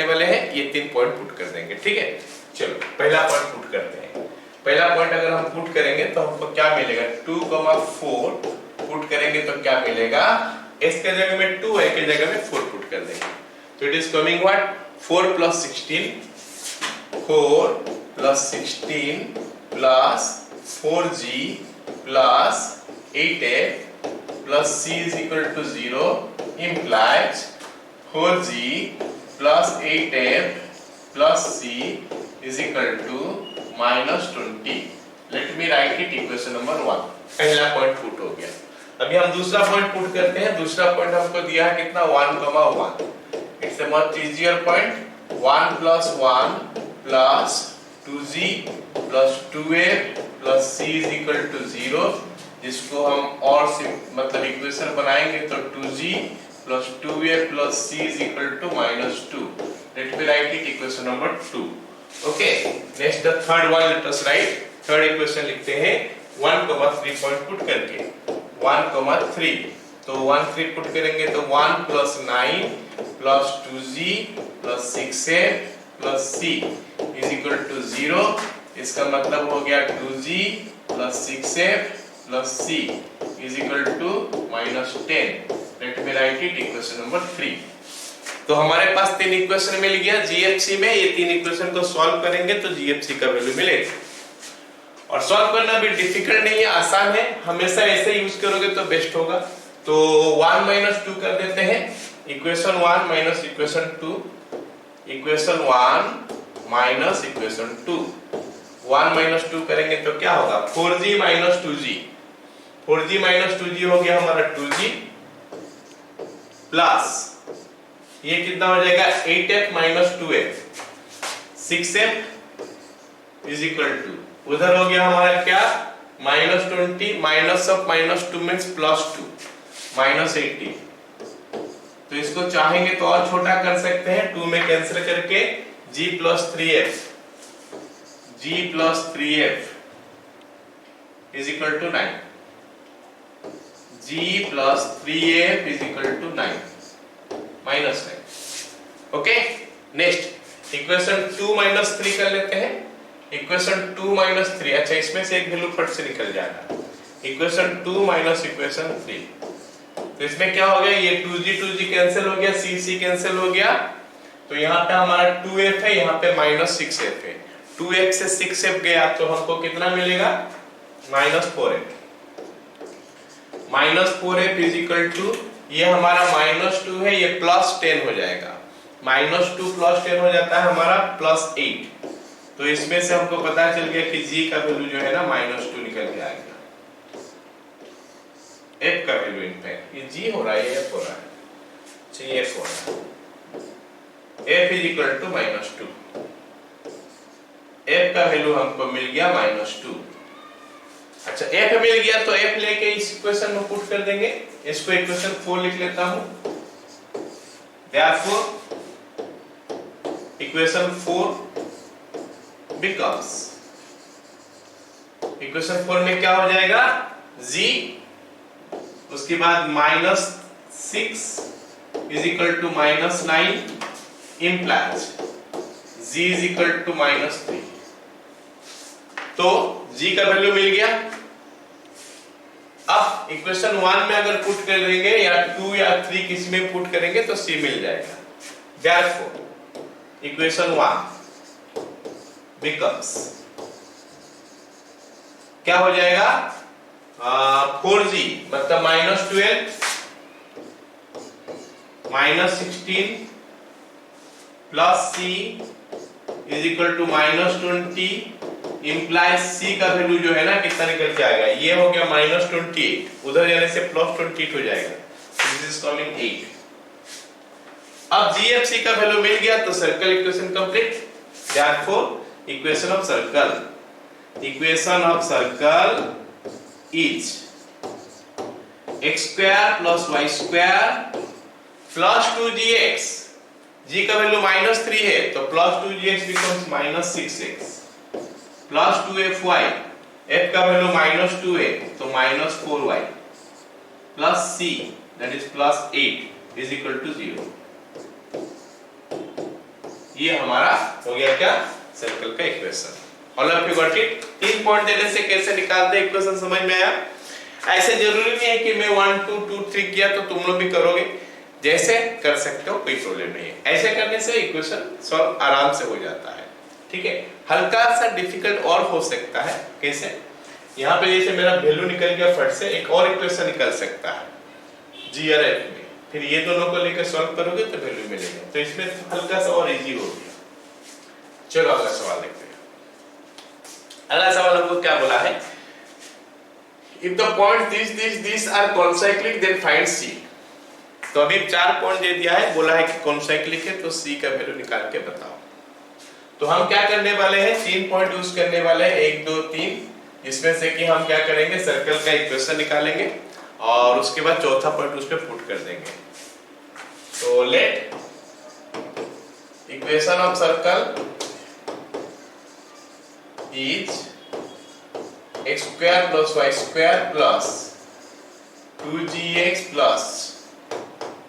वाले हैं ये 3 पॉइंट पुट कर देंगे, ठीक है। चलो पहला पॉइंट पुट करते हैं। पहला पॉइंट अगर हम पुट करेंगे तो हमको क्या मिलेगा 2,4 पुट करेंगे तो क्या मिलेगा, s के जगह में 2 है के जगह में 4 पुट कर देंगे तो it is coming what 4 plus 16 4 plus 16 plus 4g plus 8f plus c is equal to 0 implies 4g plus 8f plus c is equal to minus 20. Let me write it equation number 1. पहला point put हो गया। अभी हम दूसरा point put करते हैं। दूसरा point हमको दिया है कितना 1, 1। It's a much easier point. 1 plus 1 plus 2g plus 2f plus c is equal to 0, जिसको हम और मतलब इक्वेशन बनाएंगे तो 2g plus 2f plus c is equal to minus 2. Let me write it equation number 2. Okay, next the third one let us write. Third equation लिखते हैं 1, 3 point put करके 1, 3। तो 1, 3 पुट करेंगे तो 1 plus 9 plus 2g plus 6f plus c is equal to 0। इसका मतलब हो गया 2g plus 6f plus c is equal to minus 10। Let me write it equation number 3। तो हमारे पास तीन इक्वेशन मिल गया जीएफसी में। ये तीन इक्वेशन को सॉल्व करेंगे तो जीएफसी का वैल्यू मिलेगा। और सॉल्व करना भी डिफिकल्ट नहीं है, आसान है। हमेशा ऐसे यूज करोगे तो बेस्ट होगा। तो 1 - 2 कर देते हैं। Equation 1 minus equation 2, equation 1 minus equation 2। 1 - 2 करेंगे तो क्या होगा 4g - 2g। 4g - 2g हो गया हमारा 2g प्लस ये कितना हो जाएगा 8f - 2f 6f is equal to, उधर हो गया हमारा क्या -20 माइनस ऑफ -2 मींस +2 -80। तो इसको चाहेंगे तो और छोटा कर सकते हैं, 2 में कैंसिल करके g + 3f is equal to 9। g + 3f is equal to 9 -9। Okay, next equation 2 - 3 कर लेते हैं। इक्वेशन 2 - 3, अच्छा इसमें से एक वैल्यू फट से निकल जाएगा। इक्वेशन 2 - इक्वेशन 3, तो इसमें क्या हो गया ये 2g कैंसिल हो गया, c कैंसिल हो गया। तो यहाँ पे हमारा 2f है, यहाँ पे -6f है। 2f से 6f गया तो हमको कितना मिलेगा -4f। -4f is equal to, ये हमारा -2 है, ये +10 हो जाएगा। -2 + 10 हो जाता है हमारा +8। तो इसमें से हमको पता चल गया कि g का वैल्यू जो है ना -2 निकल के आएगा। f का वैल्यू इनफैक्ट ये g हो रहा है, f हो रहा है, चाहिए f हो रहा है। f is equal to -2। f का वैल्यू हमको मिल गया -2। अच्छा f मिल गया तो f लेके इस इक्वेशन में पुट कर देंगे। इसको इक्वेशन 4 लिख लेता हूं। Therefore इक्वेशन 4 becomes, इक्वेशन 4 में क्या हो जाएगा g, उसके बाद -6 is equal to -9 implies g is equal to -3। तो g का वैल्यू मिल गया। अब इक्वेशन 1 में अगर पुट कर देंगे या 2 या 3 किसी में पुट करेंगे तो c मिल जाएगा। Therefore इक्वेशन 1 becomes, क्या हो जाएगा 4g मतलब -12 -16 plus c is equal to -20 implies c का वैल्यू जो है ना कितना निकल के आएगा, ये हो गया -28, उधर जाने से +28 हो जाएगा। This is coming 8। अब gfc का वैल्यू मिल गया तो circle equation complete. Therefore equation of circle is x² + y² + 2gx। g का वैल्यू -3 है तो +2gx becomes -6x plus 2fy, f का वैल्यू -2 है तो -4y plus c that is +8 is equal to 0। ये हमारा हो गया क्या सर्कल का equation. All of you got it. 3 point देने से कैसे निकालते हैं इक्वेशन समझ में आया। ऐसे जरूरी नहीं है कि मैं 1 2 2 3 किया तो तुम लोग भी करोगे। जैसे कर सकते हो, कोई प्रॉब्लम नहीं है। ऐसे करने से इक्वेशन सॉल्व आराम से हो जाता है, ठीक है। हल्का सा डिफिकल्ट और हो सकता है, कैसे? यहाँ पे जैसे मेरा वैल्यू निकल गया फट से, एक और इक्वेशन निकल सकता है जी और एफ में, फिर ये दोनों को लेकर सॉल्व करोगे तो वैल्यू मिलेगा, तो इसमें हल्का सा और इजी हो गया। चलो अगला सवाल देखते हैं। अगला सवाल हमको क्या बोला है? If the points these are concyclic then find C। तो अभी 4 पॉइंट दे दिया है, बोला है कि कॉन्साइक्लिक है, तो C का वैल्यू निकाल के बताओ। तो हम क्या करने वाले हैं? 3 पॉइंट यूज करने वाले हैं, 1 2 3, जिसमें से कि हम क्या करेंगे, सर्कल का इक्वेशन निकालेंगे और उसके बाद चौथा पॉइंट उस पे पुट कर देंगे। तो let equation of circle is x square plus y square plus 2gx plus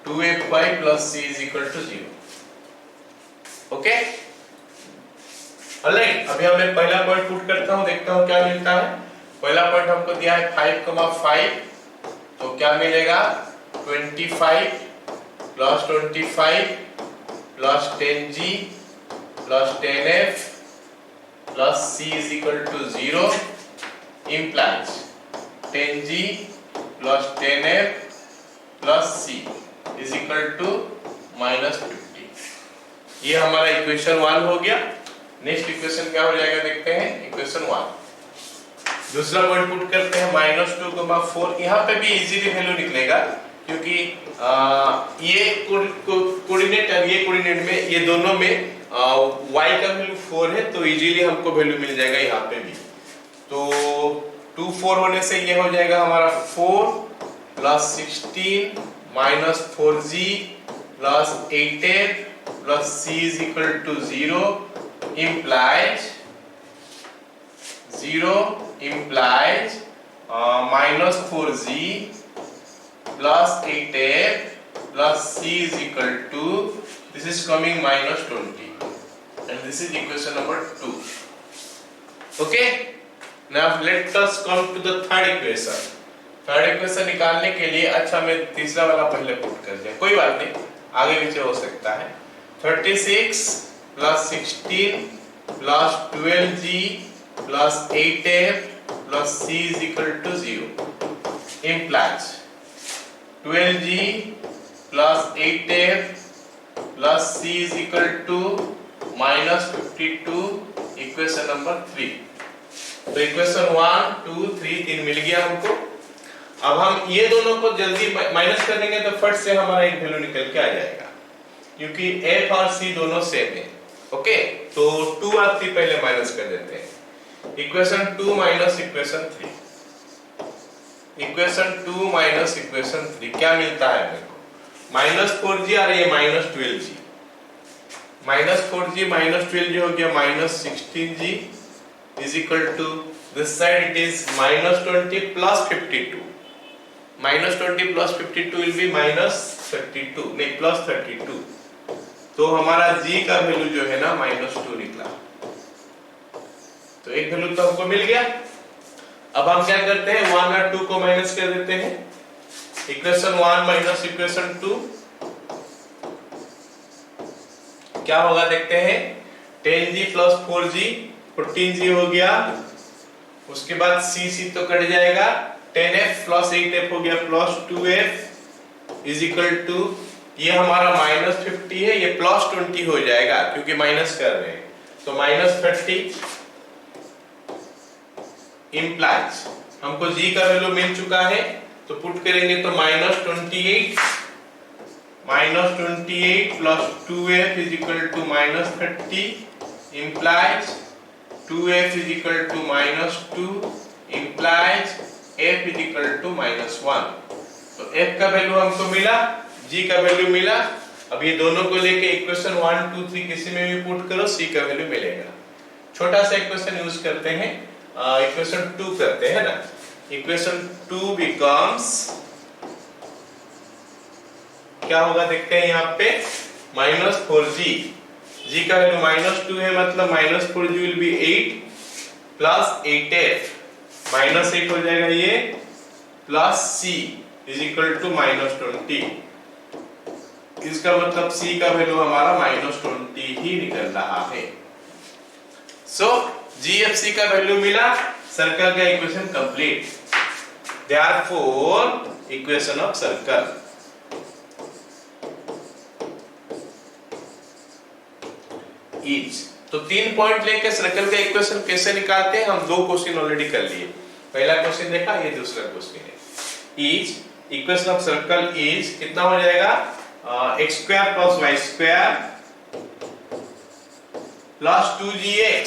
2fy plus c is equal to 0। Okay, alright. अभी मैं पहला पॉइंट पुट करता हूं, देखता हूं क्या मिलता है। पहला पॉइंट हमको दिया है 5,5, तो क्या मिलेगा? 25 plus 25 plus 10g plus 10f plus c is equal to 0 implies 10g plus 10f plus c is equal to -50। ये हमारा इक्वेशन 1 हो गया। नेक्स्ट इक्वेशन क्या हो जाएगा देखते हैं, इक्वेशन 1। दूसरा पॉइंट पुट करते हैं -2,4। यहाँ पे भी इजीली वैल्यू निकलेगा, क्योंकि ये कोऑर्डिनेट और ये कोऑर्डिनेट में, ये दोनों में y का वैल्यू 4 है, तो इजीली हमको वैल्यू मिल जाएगा यहाँ पे भी। तो 2 4 होने से ये हो जाएगा हमारा 4 plus 16 minus 4g plus 8f plus c is equal to 0 implies minus 4g plus 8f plus c is equal to, this is coming minus 20, and this is equation number 2। okay, now let us come to the third equation। Third equation निकालने के लिए, अच्छा मैं तीसरा वाला पहले put कर दिया, कोई बात नहीं, आगे पीछे हो सकता है। 36 plus 16 plus 12g plus 8f plus c is equal to 0 implies 12g plus 8f plus c is equal to -52, equation number 3। तो इक्वेशन 1 2 3 3 मिल गया हमको। अब हम ये दोनों को जल्दी माइनस कर देंगे तो फट से हमारा एक वैल्यू निकल के आ जाएगा, क्योंकि f और c दोनों सेम है। ओके, तो 2 और 3 पहले माइनस कर देते हैं। Equation 2 minus equation 3, equation 2 minus equation 3 क्या मिलता है मेरे को? -4g और ये -12g, -4g -12g हो गया -16g is equal to this side it is -20 plus 52, -20 plus 52 will be -32, नहीं +32, तो हमारा g का वैल्यू जो है ना -2 निकला। तो एक वैल्यू तो हमको मिल गया। अब हम क्या करते हैं, 1 और 2 को माइनस कर देते हैं। इक्वेशन 1 माइनस इक्वेशन 2 क्या होगा देखते हैं। 10g plus 4g 14g हो गया, उसके बाद c तो कट जाएगा, 10f plus 8f हो गया +2f is equal to, ये हमारा -50 है, ये +20 हो जाएगा क्योंकि माइनस कर रहे हैं, तो -30 implies हमको g का वैल्यू मिल चुका है, तो पुट करेंगे तो -28 plus 2f is equal to -30 implies 2f is equal to -2 implies f is equal to -1। तो f का वैल्यू हमको मिला, g का वैल्यू मिला। अब ये दोनों को लेके इक्वेशन 1 2 3 किसी में भी पुट करो, c का वैल्यू मिलेगा। छोटा सा इक्वेशन यूज करते हैं, इक्वेशन 2 करते हैं ना। इक्वेशन 2 becomes, क्या होगा देखते हैं यहाँ पे, -4g, g का वैल्यू -2 है, मतलब -4g will be 8 plus 8f, -8 हो जाएगा ये, plus c is equal to -20। इसका मतलब c का वैल्यू हमारा -20 ही निकल रहा है। सो GFC का वैल्यू मिला, सर्कल का equation complete. Therefore equation of circle is, तो 3 पॉइंट लेके सर्कल का इक्वेशन कैसे निकालते हैं, हम 2 क्वेश्चन ऑलरेडी कर लिए। पहला क्वेश्चन देखा, ये दूसरा क्वेश्चन है। Is equation of circle is कितना हो जाएगा, x² + y² plus 2gx।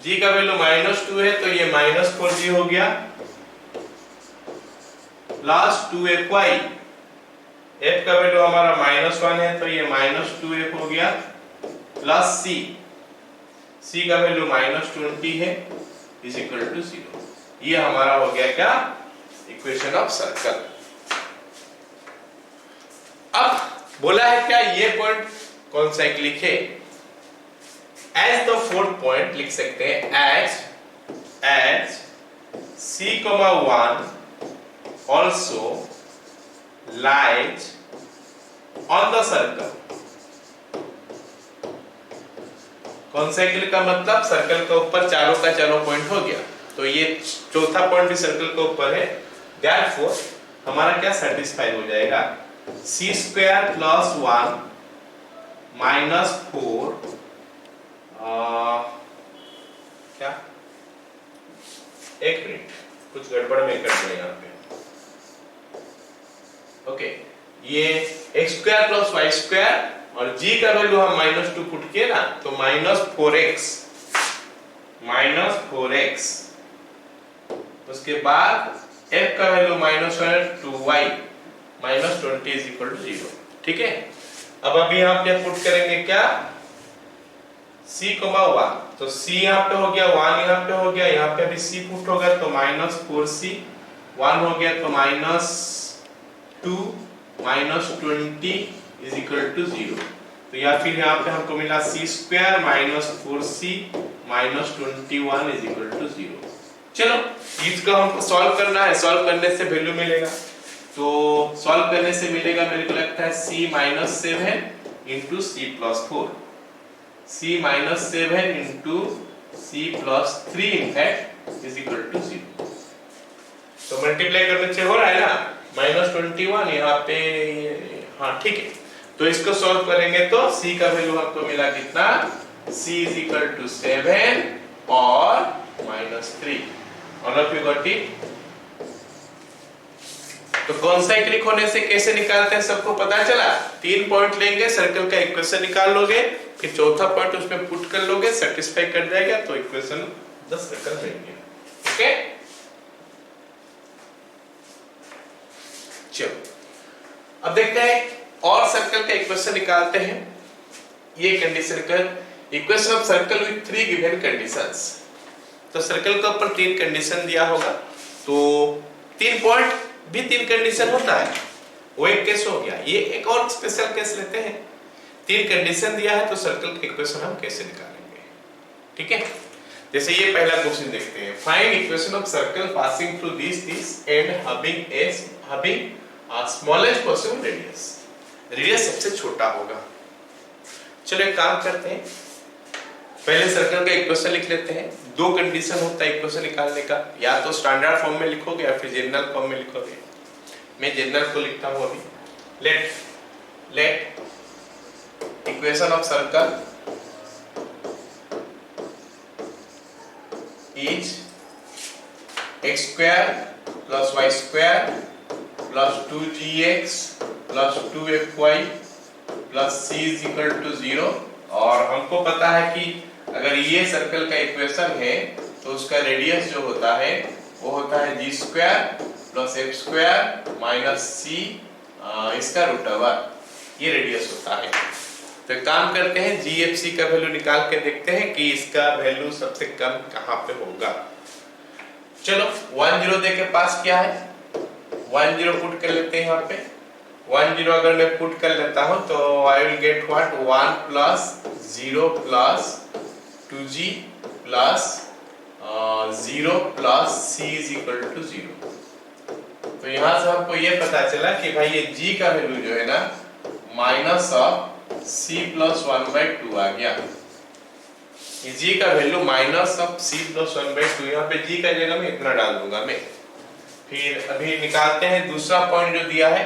g का वैल्यू -2 है तो ये -4g हो गया, प्लस 2fy। f का वैल्यू हमारा -1 है तो ये -2f हो गया, प्लस c का वैल्यू -20 है इज इक्वल टू 0। ये हमारा हो गया क्या, इक्वेशन ऑफ सर्कल। अब बोला है क्या, ये पॉइंट कौन सा एक लिखे, एज द 4th पॉइंट लिख सकते हैं, as c,1 also lies on the circle। कौन सा का मतलब, सर्कल के ऊपर चारों का चारों पॉइंट हो गया, तो ये चौथा पॉइंट भी सर्कल के ऊपर है। देयरफॉर हमारा क्या सेटिस्फाई हो जाएगा, c² + 1 - 4 क्या, एक मिनट कुछ गड़बड़ में कर दिया यहाँ पे। ओके, ये x² + y² और g का वैल्यू हम -2 पुट किए ना, तो -4x, उसके बाद f का वैल्यू -1 2y -20 = 0। ठीक है, अब अभी यहाँ पे पुट करेंगे क्या, c,1, तो c यहाँ पे हो गया, 1 यहाँ पे हो गया, यहाँ पे भी c पुट होगा तो -4c, 1 हो गया तो -2 -20 = 0। तो या फिर यहाँ पे हमको मिला c² - 4c -21 = 0। चलो इसको हमको सॉल्व करना है, सॉल्व करने से वैल्यू मिलेगा, तो सॉल्व करने से मिलेगा मेरे को लगता है c - 7 × c + 4, c - 7 × c + 3 in fact is equal to 0। तो मल्टीप्लाई करने से हो रहा है ना, -21 यहाँ पे, हाँ ठीक है। तो इसको सॉल्व करेंगे तो c का वैल्यू हमको मिला कितना, c इज इक्वल टू 7 और -3। All of you got it. तो कॉन्साइक्लिक होने से कैसे निकालते हैं सबको पता चला। 3 पॉइंट लेंगे, सर्कल का इक्वेशन निकाल लोगे, फिर चौथा पॉइंट उसमें पुट कर लोगे, सेटिस्फाई कर जाएगा तो इक्वेशन द सर्कल बन गया। ओके, चलो अब देखते हैं और सर्कल का इक्वेशन निकालते हैं। ये कंडीशन कर equation of circle with 3 given conditions. तो सर्कल के ऊपर 3 कंडीशन दिया होगा, तो 3 पॉइंट भी 3 कंडीशन होता है, वो एक केस हो गया। ये एक और स्पेशल केस लेते हैं, 3 कंडीशन दिया है तो सर्कल का इक्वेशन हम कैसे निकालेंगे। ठीक है, जैसे ये पहला क्वेश्चन देखते हैं, find equation of circle passing through this and having smallest possible radius. Radius सबसे छोटा होगा। चलो एक काम करते हैं, पहले सर्कल का इक्वेशन लिख लेते हैं। 2 कंडीशन होता है इक्वेशन निकालने का, या तो स्टैंडर्ड फॉर्म में लिखोगे या फिर जनरल फॉर्म में लिखोगे। मैं जनरल को लिखता हूं अभी। Let equation of circle is x² + y² plus 2gx plus 2fy plus c is equal to 0। और हमको पता है कि अगर ये सर्कल का इक्वेशन है तो उसका रेडियस जो होता है वो होता है g² plus f² minus c इसका √, ये रेडियस होता है। तो एक काम करते हैं, GFC का वैल्यू निकाल के देखते हैं कि इसका वैल्यू सबसे कम कहाँ पे होगा। चलो 1 0 दे के पास क्या है, 1 0 पुट कर लेते हैं यहाँ पे। 1 0 अगर मैं पुट कर लेता हूँ तो I will get what 1 plus 0 plus 2g plus 0 plus c is equal to 0। तो यहां से हमको ये पता चला कि भाई ये g का वैल्यू जो है ना माइनस ऑफ c प्लस 1/2 आ गया। ये g का value minus of c plus 1/2, यहाँ पे g का जगह में इतना डाल दूंगा मैं। फिर अभी निकालते हैं दूसरा पॉइंट जो दिया है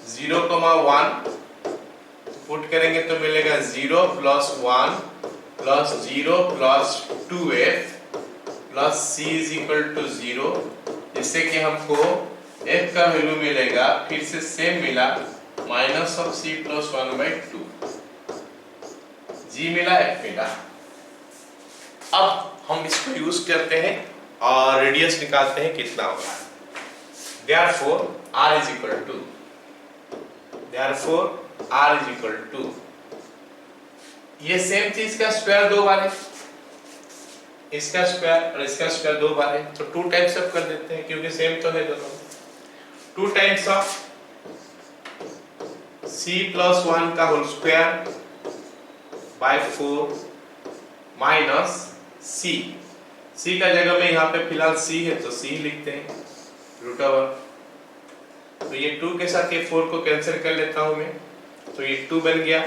0,1, पुट करेंगे तो मिलेगा 0 + 1 + 0 + 2f प्लस c = 0, जिससे कि हमको f का वैल्यू मिलेगा, फिर से सेम मिला minus of c plus 1/2, g मिला f मिला। अब हम इसको यूज करते हैं और रेडियस निकालते हैं कितना होगा। therefore r = ये सेम चीज का स्क्वायर 2 बार है, इसका स्क्वायर और इसका स्क्वायर 2 बार है, तो 2 टाइम्स ऑफ कर देते हैं क्योंकि सेम तो है दोनों। 2 टाइम्स ऑफ c + 1 का whole square by 4 minus c का जगह में यहाँ पे फिलहाल c है तो c लिखते हैं √। तो ये 2 के साथ ये 4 को कैंसिल कर लेता हूं मैं, तो ये 2 बन गया।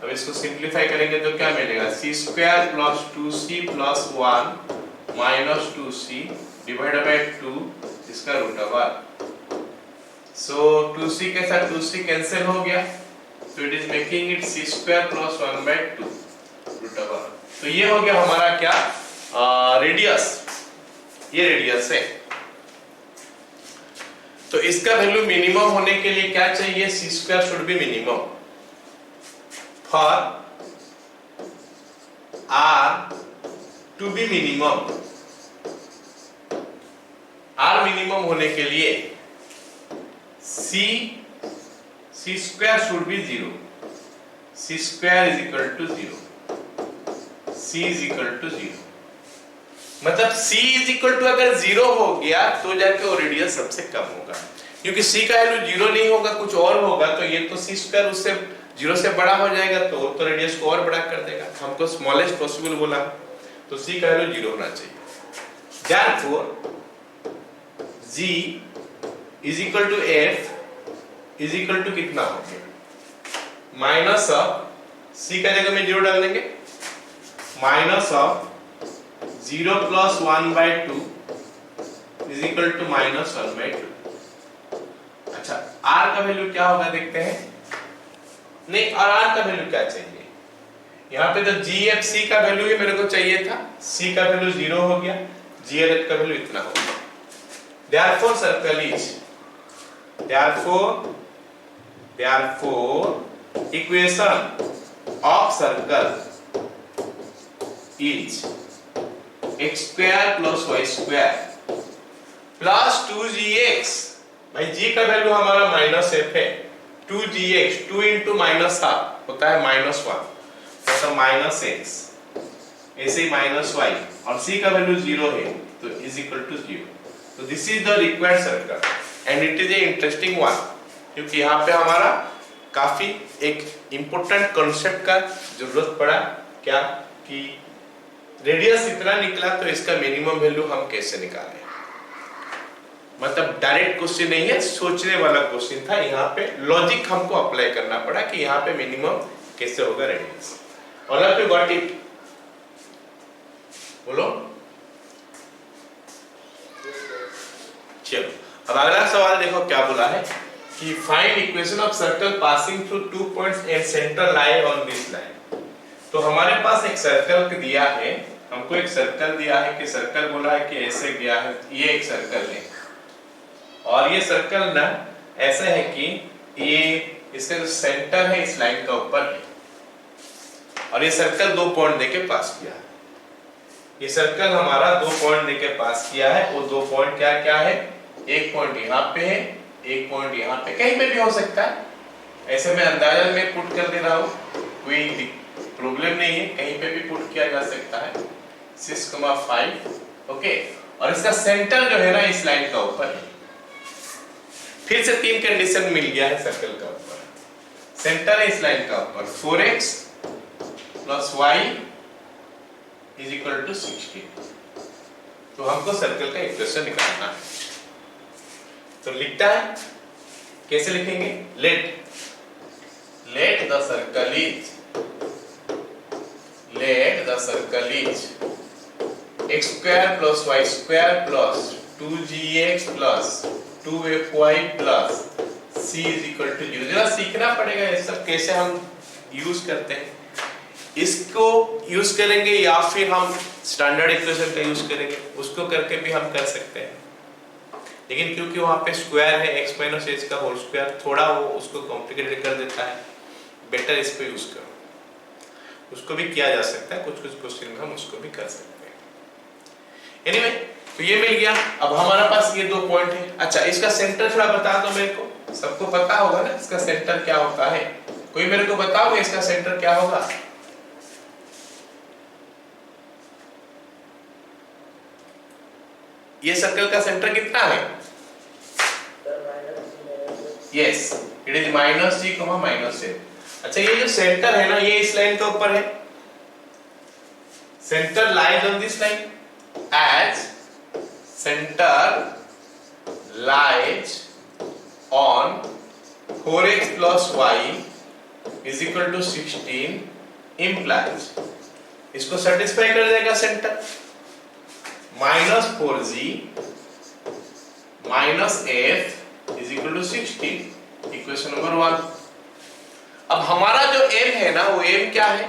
अब इसको सिंपलीफाई करेंगे तो क्या मिलेगा, c² + 2c + 1 minus 2c divided by 2 इसका √। सो 2c के साथ 2c कैंसिल हो गया, तो it is making it c² + 1/2 √। तो ये हो गया हमारा क्या, रेडियस। ये रेडियस है। तो इसका वैल्यू मिनिमम होने के लिए क्या चाहिए, c² should be minimum for r to be minimum। r minimum होने के लिए c² should be 0, c² = 0, c = 0। मतलब c = अगर 0 हो गया तो जाके वो रेडियस सबसे कम होगा, क्योंकि c का वैल्यू 0 नहीं होगा, कुछ और होगा, तो ये तो c² उससे 0 से बड़ा हो जाएगा, तो रेडियस को और बड़ा कर देगा। हमको स्मॉलेस्ट पॉसिबल बोला, तो c का वैल्यू 0 होना चाहिए। therefore g = f = कितना हो गया, माइनस ऑफ c का जगह में 0 डाल देंगे, माइनस ऑफ 0 + 1/2 = -1/2। अच्छा, r का वैल्यू क्या होगा देखते हैं। नहीं, और r का वैल्यू क्या चाहिए, यहाँ पे तो gfc का वैल्यू ही मेरे को चाहिए था, c का वैल्यू 0 हो गया, glh का वैल्यू इतना हो गया। therefore equation of circle is x² + y² + 2gx। भाई g का वैल्यू हमारा -f है, 2gx 2 × -1/2 होता है -1, मतलब -x, ऐसे -y, और c का वैल्यू 0 है तो = 0। तो this is the required circle and it is a interesting one, क्योंकि यहाँ पे हमारा काफी एक इंपॉर्टेंट कॉन्सेप्ट का जरूरत पड़ा, क्या कि रेडियस इतना निकला तो इसका मिनिमम वैल्यू हम कैसे निकालें। मतलब डायरेक्ट क्वेश्चन नहीं है, सोचने वाला क्वेश्चन था। यहाँ पे लॉजिक हमको अप्लाई करना पड़ा कि यहाँ पे मिनिमम कैसे होगा radius. All of you got it, बोलो। चलो, अब अगला सवाल देखो क्या बोला है कि find equation of circle passing through 2 points and centre line on this line. तो हमारे पास एक सर्कल दिया है, हमको एक सर्कल दिया है कि सर्कल बोला है कि ऐसे गया है, ये एक सर्कल है, और ये सर्कल ना ऐसा है कि ये इसका जो सेंटर है इस लाइन का ऊपर है, और ये सर्कल 2 पॉइंट देके पास किया है। ये सर्कल हमारा 2 पॉइंट देके पास किया है, वो 2 पॉइंट क्या क्या है, एक पॉइंट यहाँ पे है, एक पॉइंट यहाँ पे, कहीं पे भी हो सकता है, ऐसे मैं अंदाजा में पुट कर दे रहा हूँ, कोई प्रॉब्लम नहीं है, कहीं पे भी पुट किया जा सकता है। 6,5 ओके, और इसका सेंटर जो है ना इस लाइन का ऊपर है। फिर से 3 कंडीशन मिल गया है सर्कल का ऊपर, सेंटर है इस लाइन का ऊपर, 4x + y = 16। तो हमको सर्कल का इक्वेशन निकालना है। तो लिखता है, कैसे लिखेंगे? Late the circle is x square plus y square plus 2gx plus 2fy plus c is equal to 0। जरा सीखना पड़ेगा ये सब कैसे हम यूज करते हैं। इसको यूज करेंगे या फिर हम स्टैंडर्ड इक्वेशन का यूज करेंगे, उसको करके भी हम कर सकते हैं, लेकिन क्योंकि वहां पे स्क्वायर है x माइनस h का होल स्क्वायर, थोड़ा वो उसको कॉम्प्लिकेटेड कर देता है। बेटर इसको यूज करो, उसको भी किया जा सकता है, कुछ क्वेश्चन में हम उसको भी कर सकते हैं। एनीवे तो ये मिल गया। अब हमारे पास ये 2 पॉइंट है। अच्छा, इसका सेंटर थोड़ा बता दो मेरे को, सबको पता होगा ना इसका सेंटर क्या होता है? कोई मेरे को बताओगे इसका सेंटर क्या होगा? ये सर्कल का सेंटर कितना है? Yes, it is -g, -a। अच्छा, ये जो सेंटर है ना, ये इस लाइन के ऊपर है। Centre lies on this line, as centre lies on 4x plus y is equal to 16 implies, इसको सेटिस्फाई कर देगा centre. -4g minus f is equal to 16, equation number 1। अब हमारा जो m है ना, वो m क्या है?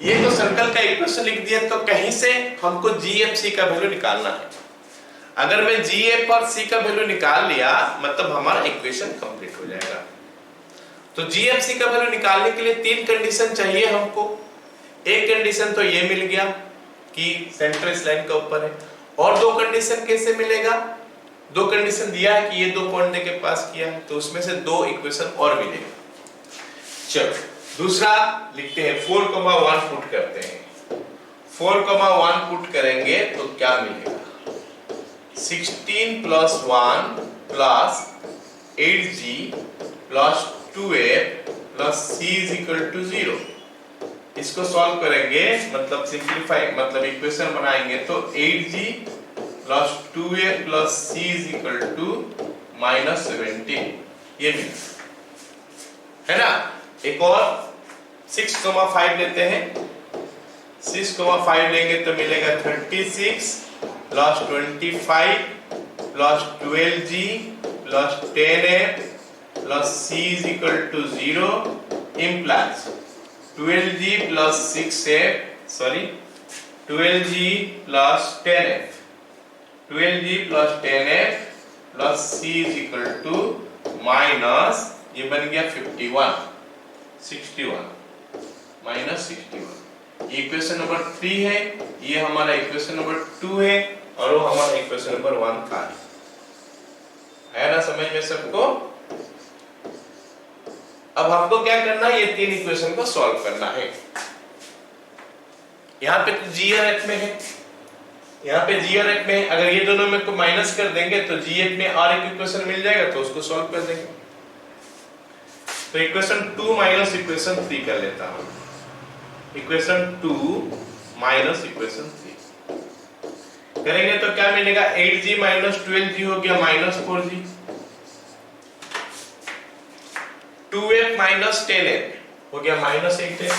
ये तो सर्कल का इक्वेशन लिख दिया, तो कहीं से हमको gfc का वैल्यू निकालना है। अगर मैं gf और c का वैल्यू निकाल लिया, मतलब हमारा इक्वेशन कंप्लीट हो जाएगा। तो gfc का वैल्यू निकालने के लिए 3 कंडीशन चाहिए हमको। एक कंडीशन तो ये मिल गया कि सेंटर इस लाइन के ऊपर है, और 2 कंडीशन कैसे मिलेगा? 2 कंडीशन दिया है कि ये 2 पॉइंट के पास किया है, तो उसमें से 2 इक्वेशन और मिलेगा। चलो दूसरा लिखते हैं, 4,1 पुट करते हैं। 4,1 पुट करेंगे तो क्या मिलेगा? 16 plus 1 plus 8g plus 2f plus c is equal to 0। इसको सॉल्व करेंगे, मतलब सिंप्लीफाई, मतलब इक्वेशन बनाएंगे, तो 8g plus 2f plus c is equal to -17, ये मिला है ना। एक और 6,5 लेते हैं। 6,5 लेंगे तो मिलेगा 36 plus 25 plus 12g plus 10f plus c is equal to 0 implies 12g plus 6f, sorry 12g plus 10f, 12g plus 10f plus c is equal to minus, ये बन गया 51, 61 minus 61। इक्वेशन नंबर 3 है, ये हमारा इक्वेशन नंबर 2 है, और वो हमारा इक्वेशन नंबर 1 था। है ना समझ में सबको? अब हमको क्या करना है? ये 3 इक्वेशन को सॉल्व करना है। यहाँ पे तो g और h में है, यहाँ पे g और h में है। अगर ये दोनों में को माइनस कर देंगे तो gh में और एक इक्वेशन मिल जाएगा, तो उसको सॉल्व कर देंगे। तो इक्वेशन 2 माइनस इक्वेशन 3 कर लेता हूं। इक्वेशन 2 माइनस इक्वेशन 3 करेंगे तो क्या मिलेगा? 8g माइनस 12g हो गया -4g, 2f माइनस 10f हो गया -8f,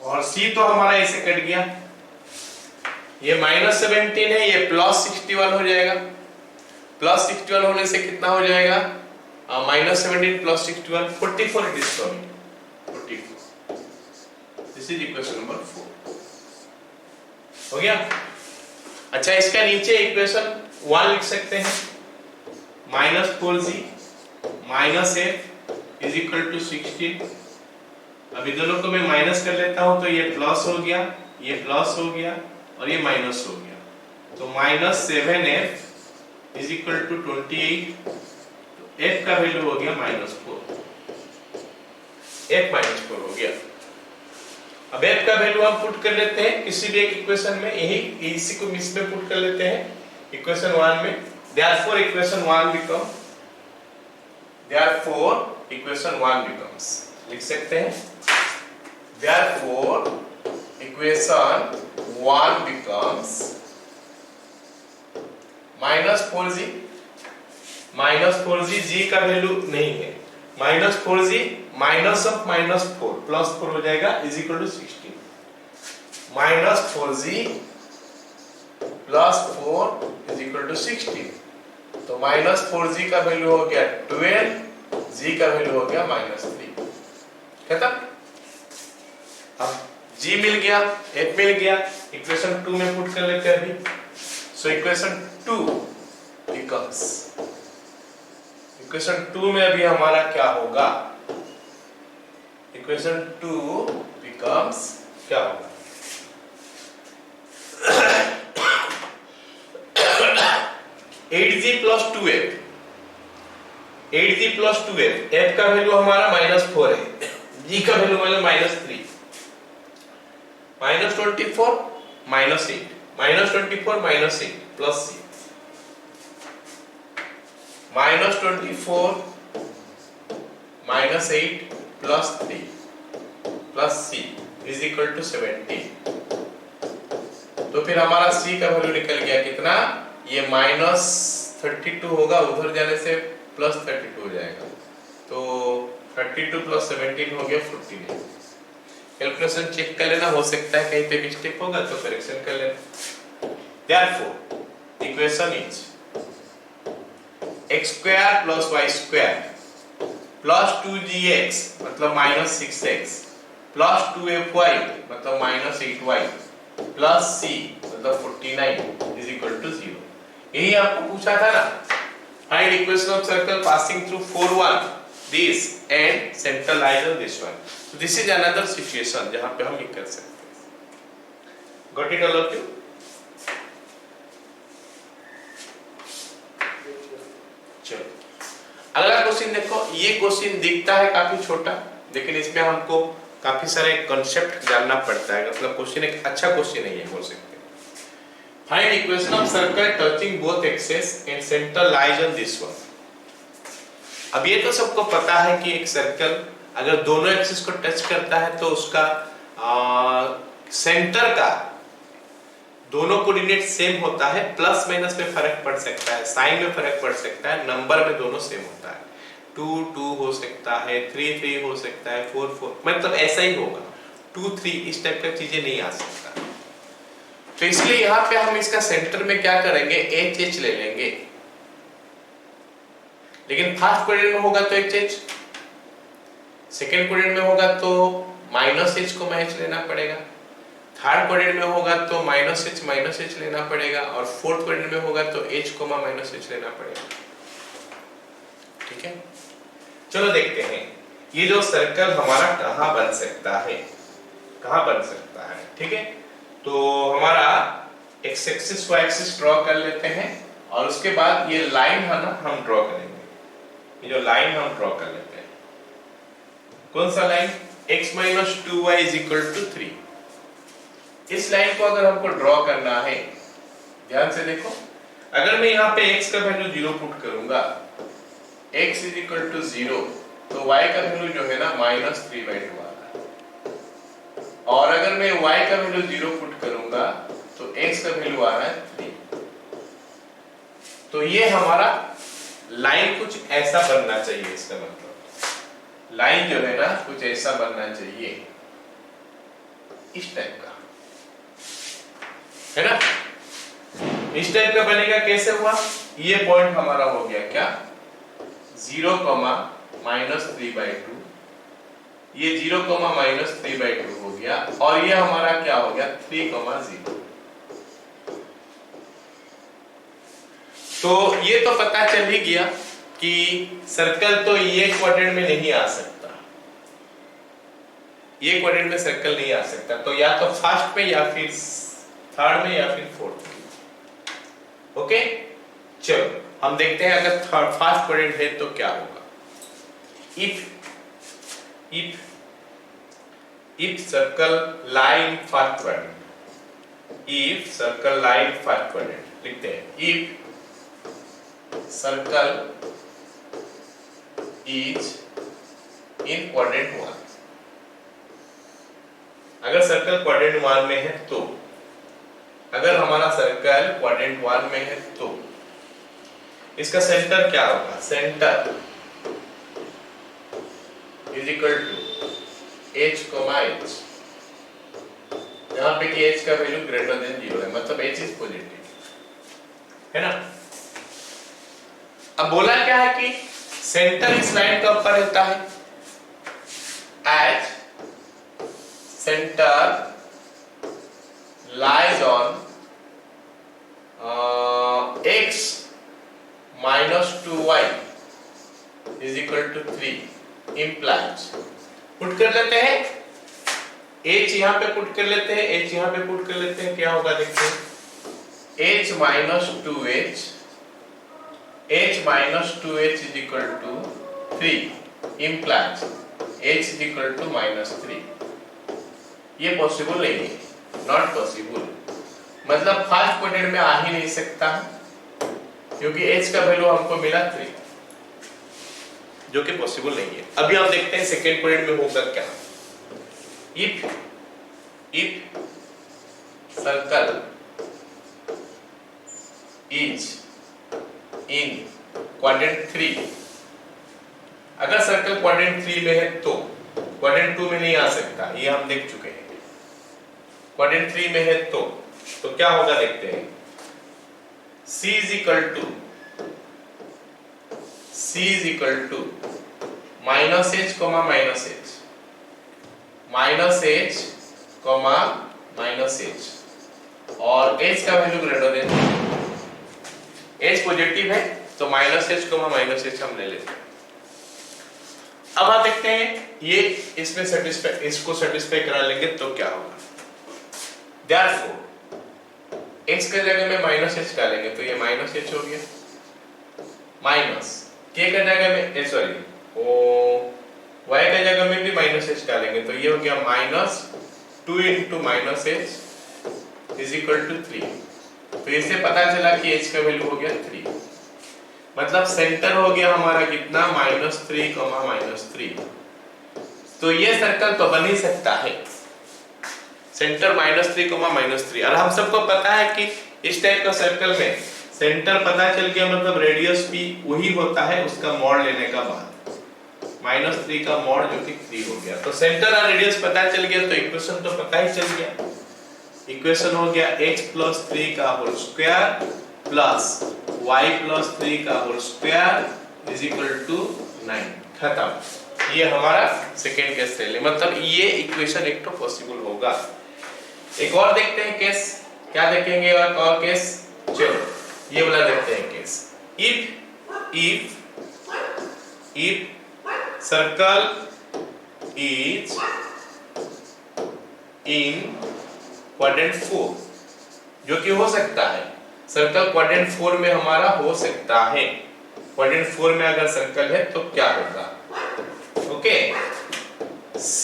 और c तो हमारा ऐसे कट गया। ये -17 है, ये +61 हो जाएगा। +61 होने से कितना हो जाएगा? -17 plus 61, 44 it is coming, 44। This is equation number 4 हो गया। अच्छा, इसका नीचे इक्वेशन 1 लिख सकते हैं, -4g minus f is equal to 16। अब दोनों को मैं माइनस कर लेता हूं, तो ये प्लस हो गया, ये प्लस हो गया, और ये माइनस हो गया, तो -7f is equal to 28। f का वैल्यू हो गया -4, f -4 हो गया। अब f का वैल्यू हम पुट कर लेते हैं किसी भी एक इक्वेशन में, यही इसी को इसमें पुट कर लेते हैं इक्वेशन 1 में। therefore equation 1 becomes, लिख सकते हैं, therefore equation 1 becomes -4g -4g g का वैल्यू नहीं है, -4g माइनस ऑफ -4 +4 हो जाएगा is equal to 16। -4g +4 is equal to 16। तो -4g का वैल्यू हो गया 12, g का वैल्यू हो गया -3। खत्म। अब g मिल गया, f मिल गया, इक्वेशन 2 में पुट कर लेते हैं अभी। सो इक्वेशन 2 बिकम्स, इक्वेशन 2 में अभी हमारा क्या होगा, इक्वेशन 2 बिकम्स क्या होगा, 8g plus 2f, 8g plus 2f, f का वैल्यू हमारा -4 है, g का वैल्यू हमारा -3, -24 -8, -24 -8 plus c, -24 -8 plus 3 plus c is equal to 17। तो फिर हमारा c का वैल्यू निकल गया कितना, ये -32 होगा, उधर जाने से +32 हो जाएगा, तो 32 + 17 हो गया 49। कैलकुलेशन चेक कर लेना, हो सकता है कहीं पे मिस्टेक होगा तो करेक्शन कर लेना। Therefore equation is x² + y² plus 2gx मतलब -6x प्लस 2fy मतलब -8y प्लस c मतलब 49 इज इक्वल टू 0। यही आपको पूछा था ना, find equation of circle passing through 4 1 this and centre lies on this one. So this is another situation जहां पे हम ये कर सकते हैं। Got it all of you? चलो अगला क्वेश्चन देखो। ये क्वेश्चन दिखता है काफी छोटा, लेकिन इसमें हमको काफी सारे कॉन्सेप्ट जानना पड़ता है, मतलब क्वेश्चन एक अच्छा क्वेश्चन है ये, बोल सकते हैं। Find equation of circle touching both axes and centre lies on this one. अब ये तो सबको पता है कि एक सर्कल अगर दोनों एक्सिस को टच करता है तो उसका सेंटर का दोनों कोऑर्डिनेट सेम होता है, प्लस माइनस में फर्क पड़ सकता है, साइन में फर्क पड़ सकता है, नंबर में दोनों सेम होता है। 2 2 हो सकता है, 3 3 हो सकता है, 4 4, मतलब ऐसा ही होगा। 2 3 इस टाइप का चीजें नहीं आ सकता। तो इसलिए यहाँ पे हम इसका सेंटर में क्या करेंगे, एच एच ले लेंगे। लेकिन फर्स्ट क्वाड्रेंट में होगा तो एच एच, सेकेंड क्वाड्रेंट में होगा तो माइनस एच को एच लेना पड़ेगा, थर्ड क्वाड्रेंट में होगा तो माइनस एच लेना पड़ेगा, और फोर्थ क्वाड्रेंट में होगा तो h माइनस एच लेना पड़ेगा। ठीक है, चलो देखते हैं ये जो सर्कल हमारा कहाँ बन सकता है, कहाँ बन सकता है। ठीक है, तो हमारा x axis y axis draw कर लेते हैं, और उसके बाद ये लाइन है ना हम ड्रॉ करेंगे। ये जो लाइन हम ड्रॉ कर लेते हैं, कौन सा लाइन, x - 2y = 3। इस लाइन को अगर हमको ड्रॉ करना है, ध्यान से देखो, अगर मैं यहाँ पे x का वैल्यू 0 पुट करूंगा, x = 0, तो y का वैल्यू जो है ना -3/2 आ रहा है, और अगर मैं y का वैल्यू 0 पुट करूंगा तो x का वैल्यू आ रहा है 3। तो ये हमारा लाइन कुछ ऐसा बनना चाहिए, इसका मतलब लाइन जो है ना कुछ ऐसा बनना चाहिए, इस टाइप का, है ना, इस टाइप का बनेगा। कैसे हुआ, ये पॉइंट हमारा हो गया क्या, 0, -3/2, ये 0, -3/2 हो गया, और ये हमारा क्या हो गया 3, 0। तो ये तो पता चल ही गया कि सर्कल तो ये क्वाड्रेंट में नहीं आ सकता, ये क्वाड्रेंट में सर्कल नहीं आ सकता, तो या तो फर्स्ट में या फिर थर्ड में या फिर फोर्थ में। ओके, चलो हम देखते हैं अगर फर्स्ट क्वाड्रेंट है तो क्या होगा। If circle line first quadrant, if circle line first quadrant लिखते हैं, if circle is in quadrant 1, अगर सर्कल क्वाड्रेंट 1 में है तो, अगर हमारा सर्कल क्वाड्रेंट 1 में है तो इसका सेंटर क्या होगा, centre is equal to h, h, यहाँ पे कि h का वैल्यू ग्रेटर देन 0 है, मतलब h इज पॉजिटिव है ना। अब बोला क्या है कि सेंटर इस लाइन का ऊपर होता है, as centre lies on x minus 2y is equal to 3 implies, put कर लेते हैं h यहां पे पुट कर लेते हैं, h यहां पे पुट कर लेते हैं, क्या होगा देखते हैं, h minus 2h is equal to 3 implies h is equal to -3। ये पॉसिबल नहीं है, नॉट पॉसिबल, मतलब फर्स्ट क्वाड्रेंट में आ ही नहीं सकता क्योंकि h का वैल्यू हमको मिला 3, जो कि पॉसिबल नहीं है। अभी हम देखते हैं सेकेंड क्वाड्रेंट में होगा क्या। If circle is in quadrant 3, अगर सर्कल क्वाड्रेंट 3 में है तो क्वाड्रेंट 2 में नहीं आ सकता, ये हम देख चुके हैं। क्वाड्रेंट 3 में है तो क्या होगा देखते हैं, C is equal to minus h, minus h और h का value greater than, h positive है तो माइनस h हम ले लेते हैं। अब आप देखते हैं ये इसमें इसको सेटिस्फाई करा लेंगे तो क्या होगा, Therefore, x के जगह में माइनस h डालेंगे तो ये माइनस h हो गया, माइनस k के जगह में y के जगह में भी माइनस h डालेंगे तो ये हो गया -2 into -h is equal to 3। तो इससे पता चला कि h का वैल्यू हो गया 3, मतलब सेंटर हो गया हमारा कितना, -3, तो ये सर्कल तो बन ही सकता है, सेंटर -3, और हम सबको पता है कि इस टाइप का सर्कल में सेंटर पता चल गया, मतलब रेडियस भी वही होता है उसका मॉड लेने का बाद, -3 का मॉड जो कि 3 हो गया। तो सेंटर और रेडियस पता चल गया तो इक्वेशन तो पता ही चल गया, इक्वेशन हो गया x + 3 का होल स्क्वायर प्लस y + 3 का whole square is equal to 9, खत्म। ये हमारा सेकेंड केस ले, मतलब ये इक्वेशन एक तो पॉसिबल होगा। एक और देखते हैं केस, क्या देखेंगे और केस, चलो ये वाला देखते हैं case. If circle is in quadrant 4, जो कि हो सकता है, सर्कल क्वाड्रेंट 4 में हमारा हो सकता है, क्वाड्रेंट 4 में अगर सर्कल है तो क्या होगा, ओके। C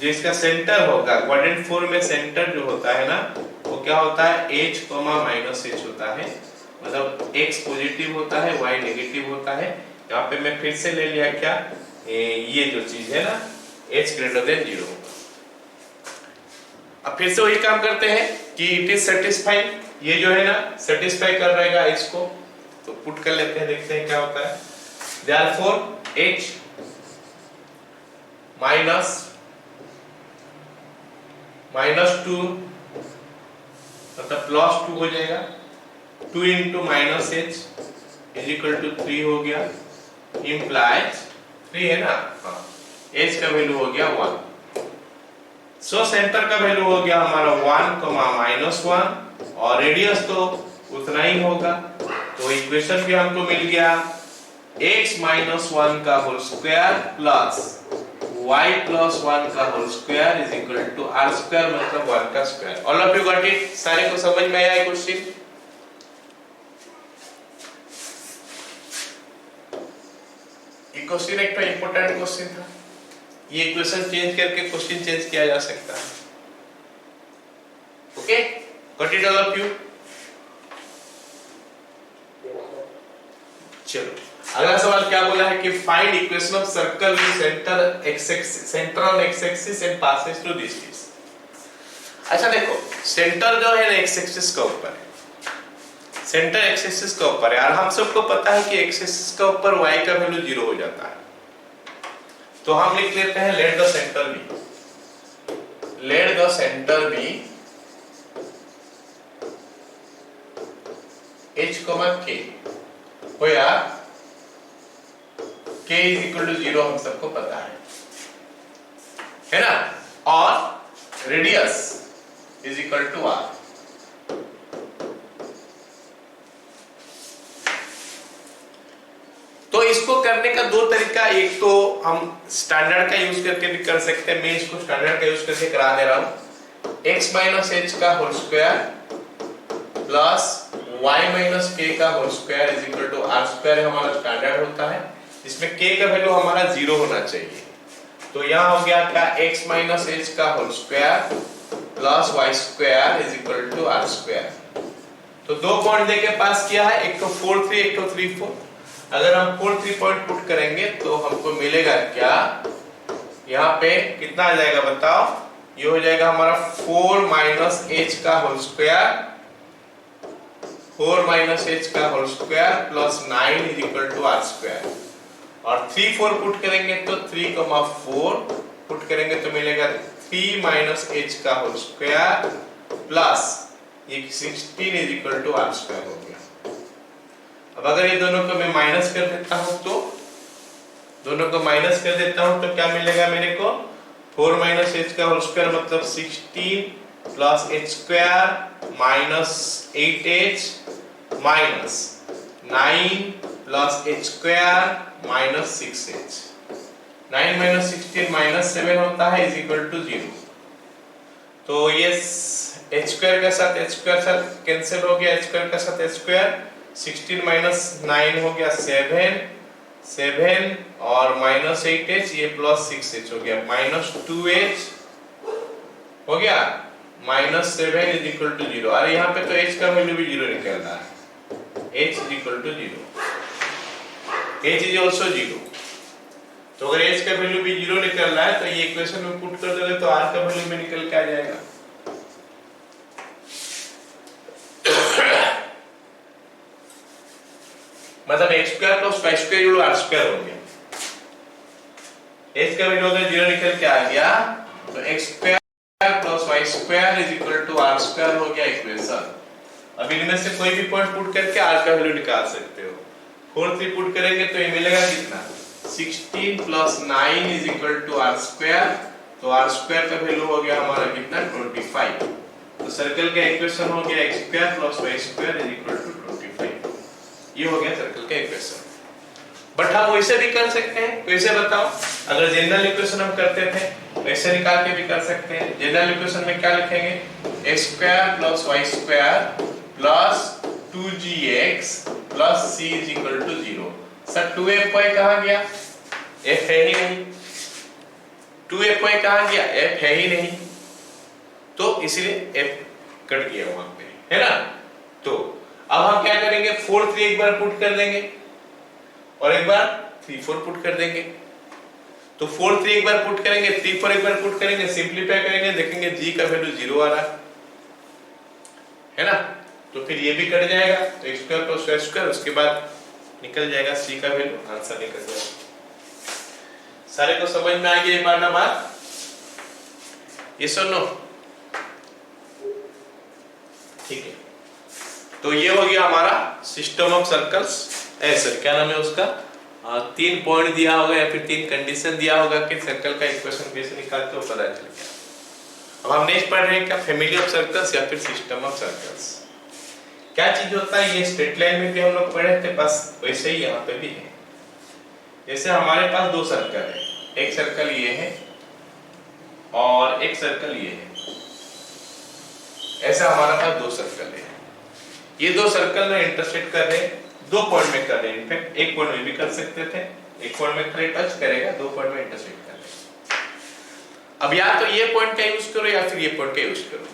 जो इसका सेंटर होगा, क्वाड्रेंट 4 में सेंटर जो होता है ना वो क्या होता है, h, -h होता है, मतलब x पॉजिटिव होता है, y नेगेटिव होता है। यहाँ पे मैं फिर से ले लिया क्या, ये जो चीज है ना h ग्रेटर देन 0। अब फिर से वही काम करते हैं कि इट इज सेटिस्फाइंग, ये जो है ना सेटिस्फाई कर रहेगा इसको, तो पुट कर लेते हैं, देखते हैं क्या होता है। Therefore h -2 मतलब +2 हो जाएगा, 2 into -h is equal to 3 हो गया, implies 3 है ना, हाँ, h का वैल्यू हो गया 1, सो सेंटर का वैल्यू हो गया हमारा 1, -1 और रेडियस तो उतना ही होगा, तो इक्वेशन भी हमको मिल गया x - 1 का होल स्क्वायर प्लस y + 1 का whole square is equal to r square, मतलब 1 का square. All of you got it, सारे को समझ में आया क्वेश्चन। ये क्वेश्चन एक तो इंपॉर्टेंट क्वेश्चन था, ये इक्वेशन चेंज करके क्वेश्चन चेंज किया जा सकता है, okay, got it all of you. चलो अगला सवाल क्या बोला है कि find equation of circle with centre on x axis and passes through this piece. अच्छा देखो, सेंटर जो है ना x एक्सिस का ऊपर है, सेंटर एक्स एक्सिस का ऊपर है और हम सबको पता है कि एक्स एक्सिस का ऊपर y का वैल्यू 0 हो जाता है। तो हम लिख लेते हैं let the centre be, let the centre be h, k, होया k इज इक्वल टू 0 हम सबको पता है ना, और radius is equal to r। तो इसको करने का दो तरीका, एक तो हम स्टैंडर्ड का यूज करके भी कर सकते हैं, मैं इसको स्टैंडर्ड का यूज करके करा दे रहा हूं। x माइनस h का whole square plus y minus k का whole square is equal to r square हमारा स्टैंडर्ड होता है, जिसमें k का वैल्यू हमारा 0 होना चाहिए। तो यहां हो गया क्या, x माइनस h का whole square plus y square is equal to r square. तो दो पॉइंट देके पास किया है, एक तो 4 3 एक तो 3 4। अगर हम 4 3 पॉइंट पुट करेंगे तो हमको मिलेगा क्या, यहाँ पे कितना आ जाएगा बताओ, ये हो जाएगा हमारा 4 माइनस h का होल स्क्वायर, 4 माइनस h का whole square plus 9 is equal to r square. और 3 4 पुट करेंगे तो 3 4 पुट करेंगे तो मिलेगा 3 माइनस h का whole square plus 16 is equal to r square हो गया। अब अगर ये दोनों को मैं माइनस कर देता हूं तो दोनों को माइनस कर देता हूं तो क्या मिलेगा मेरे को, 4 माइनस h का होल स्क्वायर मतलब 16 plus h square minus 8h minus 9 plus h square minus 6h। 9 minus 16 minus 7 होता है इज इक्वल टू 0। तो ये h स्क्वायर के साथ h स्क्वायर साथ कैंसिल हो गया, h स्क्वायर के साथ h स्क्वायर, 16 माइनस 9 हो गया 7 और माइनस 8h, ये प्लस 6h हो गया, माइनस 2h हो गया, माइनस 7 इज इक्वल टू 0। अरे यहाँ पे तो h का वैल्यू भी 0 निकल रहा है, h is equal to 0, h is also 0। तो अगर h का वैल्यू भी 0 निकल रहा है तो ये इक्वेशन में पुट कर दोगे तो r का वैल्यू में निकल के आ जाएगा। मतलब x square plus y square जोड़ r स्क्वायर हो गया, h का वैल्यू अगर 0 निकल के आ गया तो x square plus y square is equal to r square हो गया इक्वेशन। अब इनमें से कोई भी पॉइंट पुट करके r का वैल्यू निकाल सकते हो। 4 3 पुट करेंगे तो ये मिलेगा कितना, 16 plus 9 is equal to r square. तो r स्क्वायर का वैल्यू हो गया हमारा कितना, 25। तो सर्कल का इक्वेशन हो गया x square plus y square is equal to 25। ये हो गया सर्कल का इक्वेशन। बट हम वैसे भी कर सकते हैं, कैसे बताओ, अगर जनरल इक्वेशन हम करते थे वैसे निकाल के भी कर सकते हैं। जनरल इक्वेशन में क्या लिखेंगे, x square plus y square plus 2gx plus c is equal to 0। Sir 2fy कहां गया, f है ही नहीं, 2fy कहां गया, f है ही नहीं, तो इसलिए f कट गया वहां पे, है ना। तो अब हम क्या करेंगे, 4 3 एक बार पुट कर देंगे और एक बार 3 4 पुट कर देंगे। तो 4 3 एक बार पुट करेंगे, 3 4 एक बार पुट करेंगे, सिंपलीफाई करेंगे, देखेंगे g का वैल्यू 0 आ रहा है ना। तो फिर ये भी कट जाएगा, तो x square plus y square, उसके बाद निकल जाएगा c का वैल्यू, आंसर निकल जाएगा। सारे को समझ में आ गया ये बार बात, यस और नो, ठीक है। तो ये हो गया हमारा सिस्टम ऑफ सर्कल्स। ऐसे क्या नाम है उसका, 3 पॉइंट दिया होगा या फिर 3 कंडीशन दिया होगा कि सर्कल का इक्वेशन कैसे निकालते हो, पता चल गया। अब हम नेक्स्ट पढ़ रहे हैं क्या, फैमिली ऑफ सर्कल्स या फिर सिस्टम ऑफ सर्कल्स। क्या चीज होता है, ये स्ट्रेट लाइन में भी हम लोग पढ़े थे, बस वैसे ही यहाँ पे भी है। जैसे हमारे पास 2 सर्कल है, एक सर्कल ये है और एक सर्कल ये है, ऐसा हमारे पास 2 सर्कल है। ये 2 सर्कल में इंटरसेक्ट कर रहे हैं, 2 पॉइंट में कर रहे हैं, इनफैक्ट एक पॉइंट में भी कर सकते थे, एक पॉइंट में खाली टच करेगा, 2 पॉइंट में इंटरसेक्ट कर रहे। अब या तो ये पॉइंट का यूज करो या फिर ये पॉइंट का यूज करो।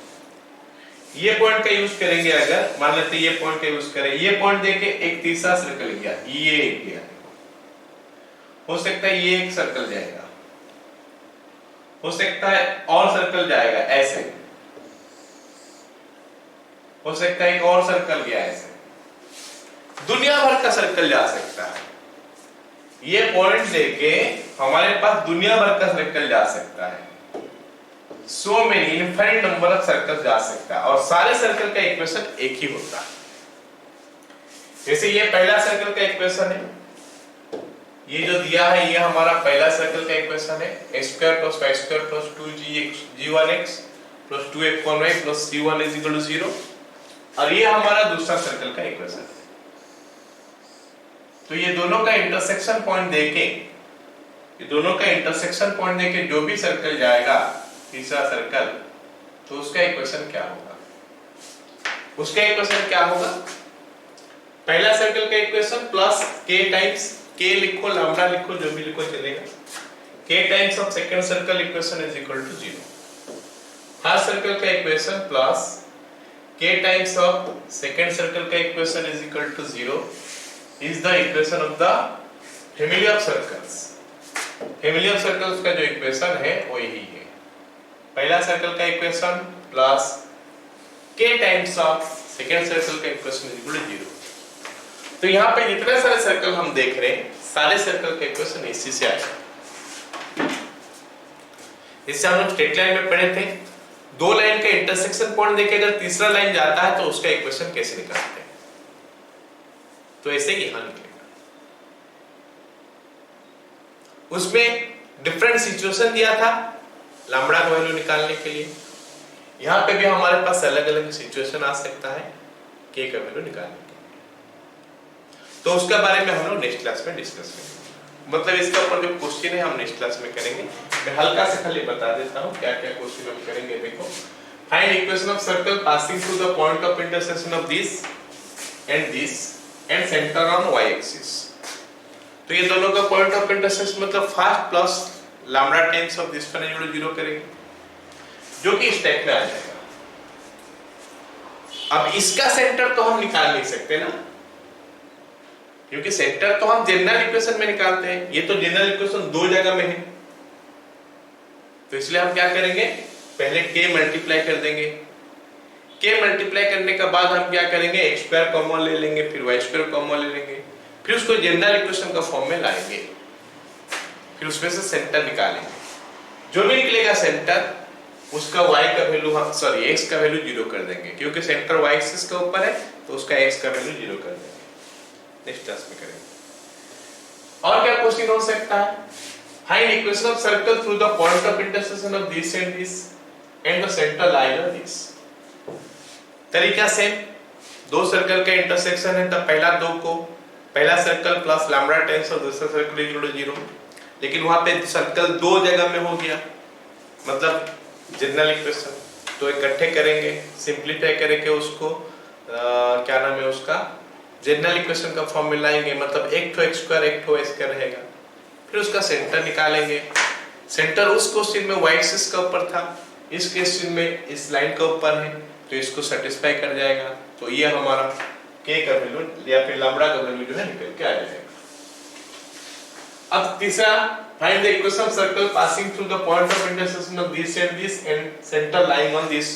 ये पॉइंट का यूज करेंगे, अगर मान लेते हैं ये पॉइंट का यूज करें, ये पॉइंट देके एक तीसरा सर्कल गया, ये एक गया, हो सकता है ये एक सर्कल जाएगा, हो सकता है और सर्कल जाएगा ऐसे, हो सकता है एक और सर्कल गया ऐसे, दुनिया भर का सर्कल जा सकता है। ये पॉइंट देके हमारे पास दुनिया भर का सर्कल जा सकता है। So many infinite number of circle जा सकता है और सारे सर्कल का इक्वेशन एक ही होता है। जैसे ये पहला सर्कल का इक्वेशन है, ये जो दिया है ये हमारा पहला सर्कल का इक्वेशन है, x square plus y square plus 2g1x plus 2f1y plus c1 is equal to 0, और ये हमारा दूसरा सर्कल का इक्वेशन है। तो ये दोनों का इंटरसेक्शन पॉइंट देके, ये दोनों का इंटरसेक्शन पॉइंट देके जो भी सर्कल जाएगा तीसरा सर्कल, तो उसका इक्वेशन क्या होगा? उसका इक्वेशन क्या होगा? पहला सर्कल का equation plus k times k लिखो, लैम्डा लिखो, जो भी लिखो चलेगा, k times of second circle equation is equal to 0। First circle का equation plus k times of second circle का equation is equal to 0 is the equation of the family of circles. Family of circles का जो equation है वो यही है, पहला circle का equation plus k times of second circle का इक्वेशन इज इक्वल टू 0। तो यहाँ पे जितने सारे सर्कल हम देख रहे हैं, सारे सर्कल का इक्वेशन इसी से आएगा। इससे हम लोग स्ट्रेट लाइन में पढ़े थे, दो लाइन का इंटरसेक्शन पॉइंट देके अगर तीसरा लाइन जाता है तो उसका इक्वेशन कैसे निकालते हैं, तो ऐसे ही यहां निकलेगा। उसमें डिफरेंट सिचुएशन दिया था लैम्डा का वैल्यू निकालने के लिए, यहां पे भी हमारे पास अलग अलग सिचुएशन आ सकता है k का वैल्यू निकालने के लिए। तो उसके बारे में हम लोग नेक्स्ट क्लास में डिस्कस करेंगे, मतलब इसके ऊपर जो क्वेश्चन है हम नेक्स्ट क्लास में करेंगे। मैं हल्का से खाली बता देता हूं क्या क्या क्वेश्चन हम करेंगे। देखो, find equation of circle passing through the point of intersection of this and centre on y axis. तो ये दोनों का पॉइंट ऑफ इंटरसेक्शन मतलब first plus lambda times of this one is equal to 0 करेंगे, जो कि इस टाइप में आ जाएगा। अब इसका सेंटर तो हम निकाल नहीं सकते ना, क्योंकि सेंटर तो हम जनरल इक्वेशन में निकालते हैं, ये तो जनरल इक्वेशन दो जगह में है। तो इसलिए हम क्या करेंगे, पहले k मल्टीप्लाई कर देंगे, k मल्टीप्लाई करने के बाद हम क्या करेंगे, x स्क्वायर कॉमन ले लेंगे, फिर y स्क्वायर कॉमन ले लेंगे, फिर उसको जनरल इक्वेशन का फॉर्म में लाएंगे, फिर उसमें से सेंटर निकालेंगे। जो भी निकलेगा सेंटर, उसका y का वैल्यू हम x का वैल्यू 0 कर देंगे, क्योंकि सेंटर y एक्सिस के ऊपर है, तो उसका x का वैल्यू 0 कर देंगे। नेक्स्ट क्लास में करेंगे। और क्या क्वेश्चन हो सकता है, find equation of circle through the point of intersection of this and the centre line on this. तरीका सेम, दो सर्कल का इंटरसेक्शन है, तब पहला सर्कल प्लस लैम्डा टाइम्स और दूसरा सर्कल इक्वल टू 0, लेकिन वहां पे सर्कल दो जगह में हो गया, मतलब जनरल इक्वेशन, तो इकट्ठे करेंगे, सिंपलीफाई करके उसको क्या नाम है उसका, जनरल इक्वेशन का फॉर्म में लाएंगे, मतलब एक तो x स्क्वायर एक तो y स्क्वायर रहेगा, फिर उसका सेंटर निकालेंगे। सेंटर उस क्वेश्चन में y एक्सिस का ऊपर था, इस क्वेश्चन में इस लाइन का ऊपर है, तो इसको सेटिस्फाई कर जाएगा। तो ये हमारा k का वैल्यू या फिर लैम्डा का वैल्यू जो है निकल के आ जाएगा। अब तीसरा, find the equation of circle passing through the point of intersection of this and centre lying on this,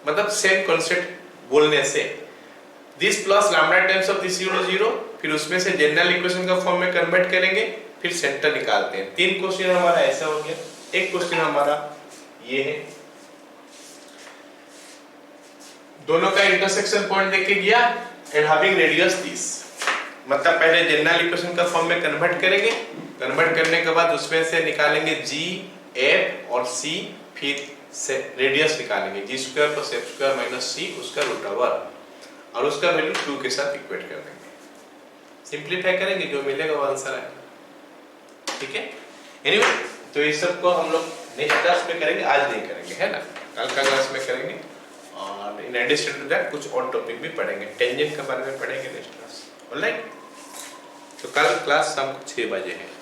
मतलब सेम कांसेप्ट बोलने से this plus lambda times of this equal to 0, फिर उसमें से जनरल इक्वेशन का फॉर्म में convert करेंगे, फिर सेंटर निकालते हैं। तीन क्वेश्चन हमारा ऐसा हो गया। एक क्वेश्चन हमारा ये है, दोनों का इंटरसेक्शन पॉइंट देके गया एंड हैविंग रेडियस दिस, मतलब पहले जनरल इक्वेशन का फॉर्म में कन्वर्ट करेंगे, कन्वर्ट करने के बाद उसमें से निकालेंगे g, f और c, फिर से रेडियस निकालेंगे g square plus f square minus c, उसका रूट ओवर, और उसका वैल्यू 2 के साथ इक्वेट कर देंगे, सिंपलीफाई करेंगे, जो मिलेगा वो आंसर आएगा। ठीक है, एनीवे, तो ये सब को हम लोग नेक्स्ट क्लास में करेंगे, आज नहीं करेंगे, है ना, कल का क्लास में करेंगे। और इन एडिशन टू दैट कुछ और टॉपिक भी पढ़ेंगे, टेंजेंट के बारे में पढ़ेंगे नेक्स्ट क्लास। ऑलराइट, तो कल क्लास शाम को 6 बजे है।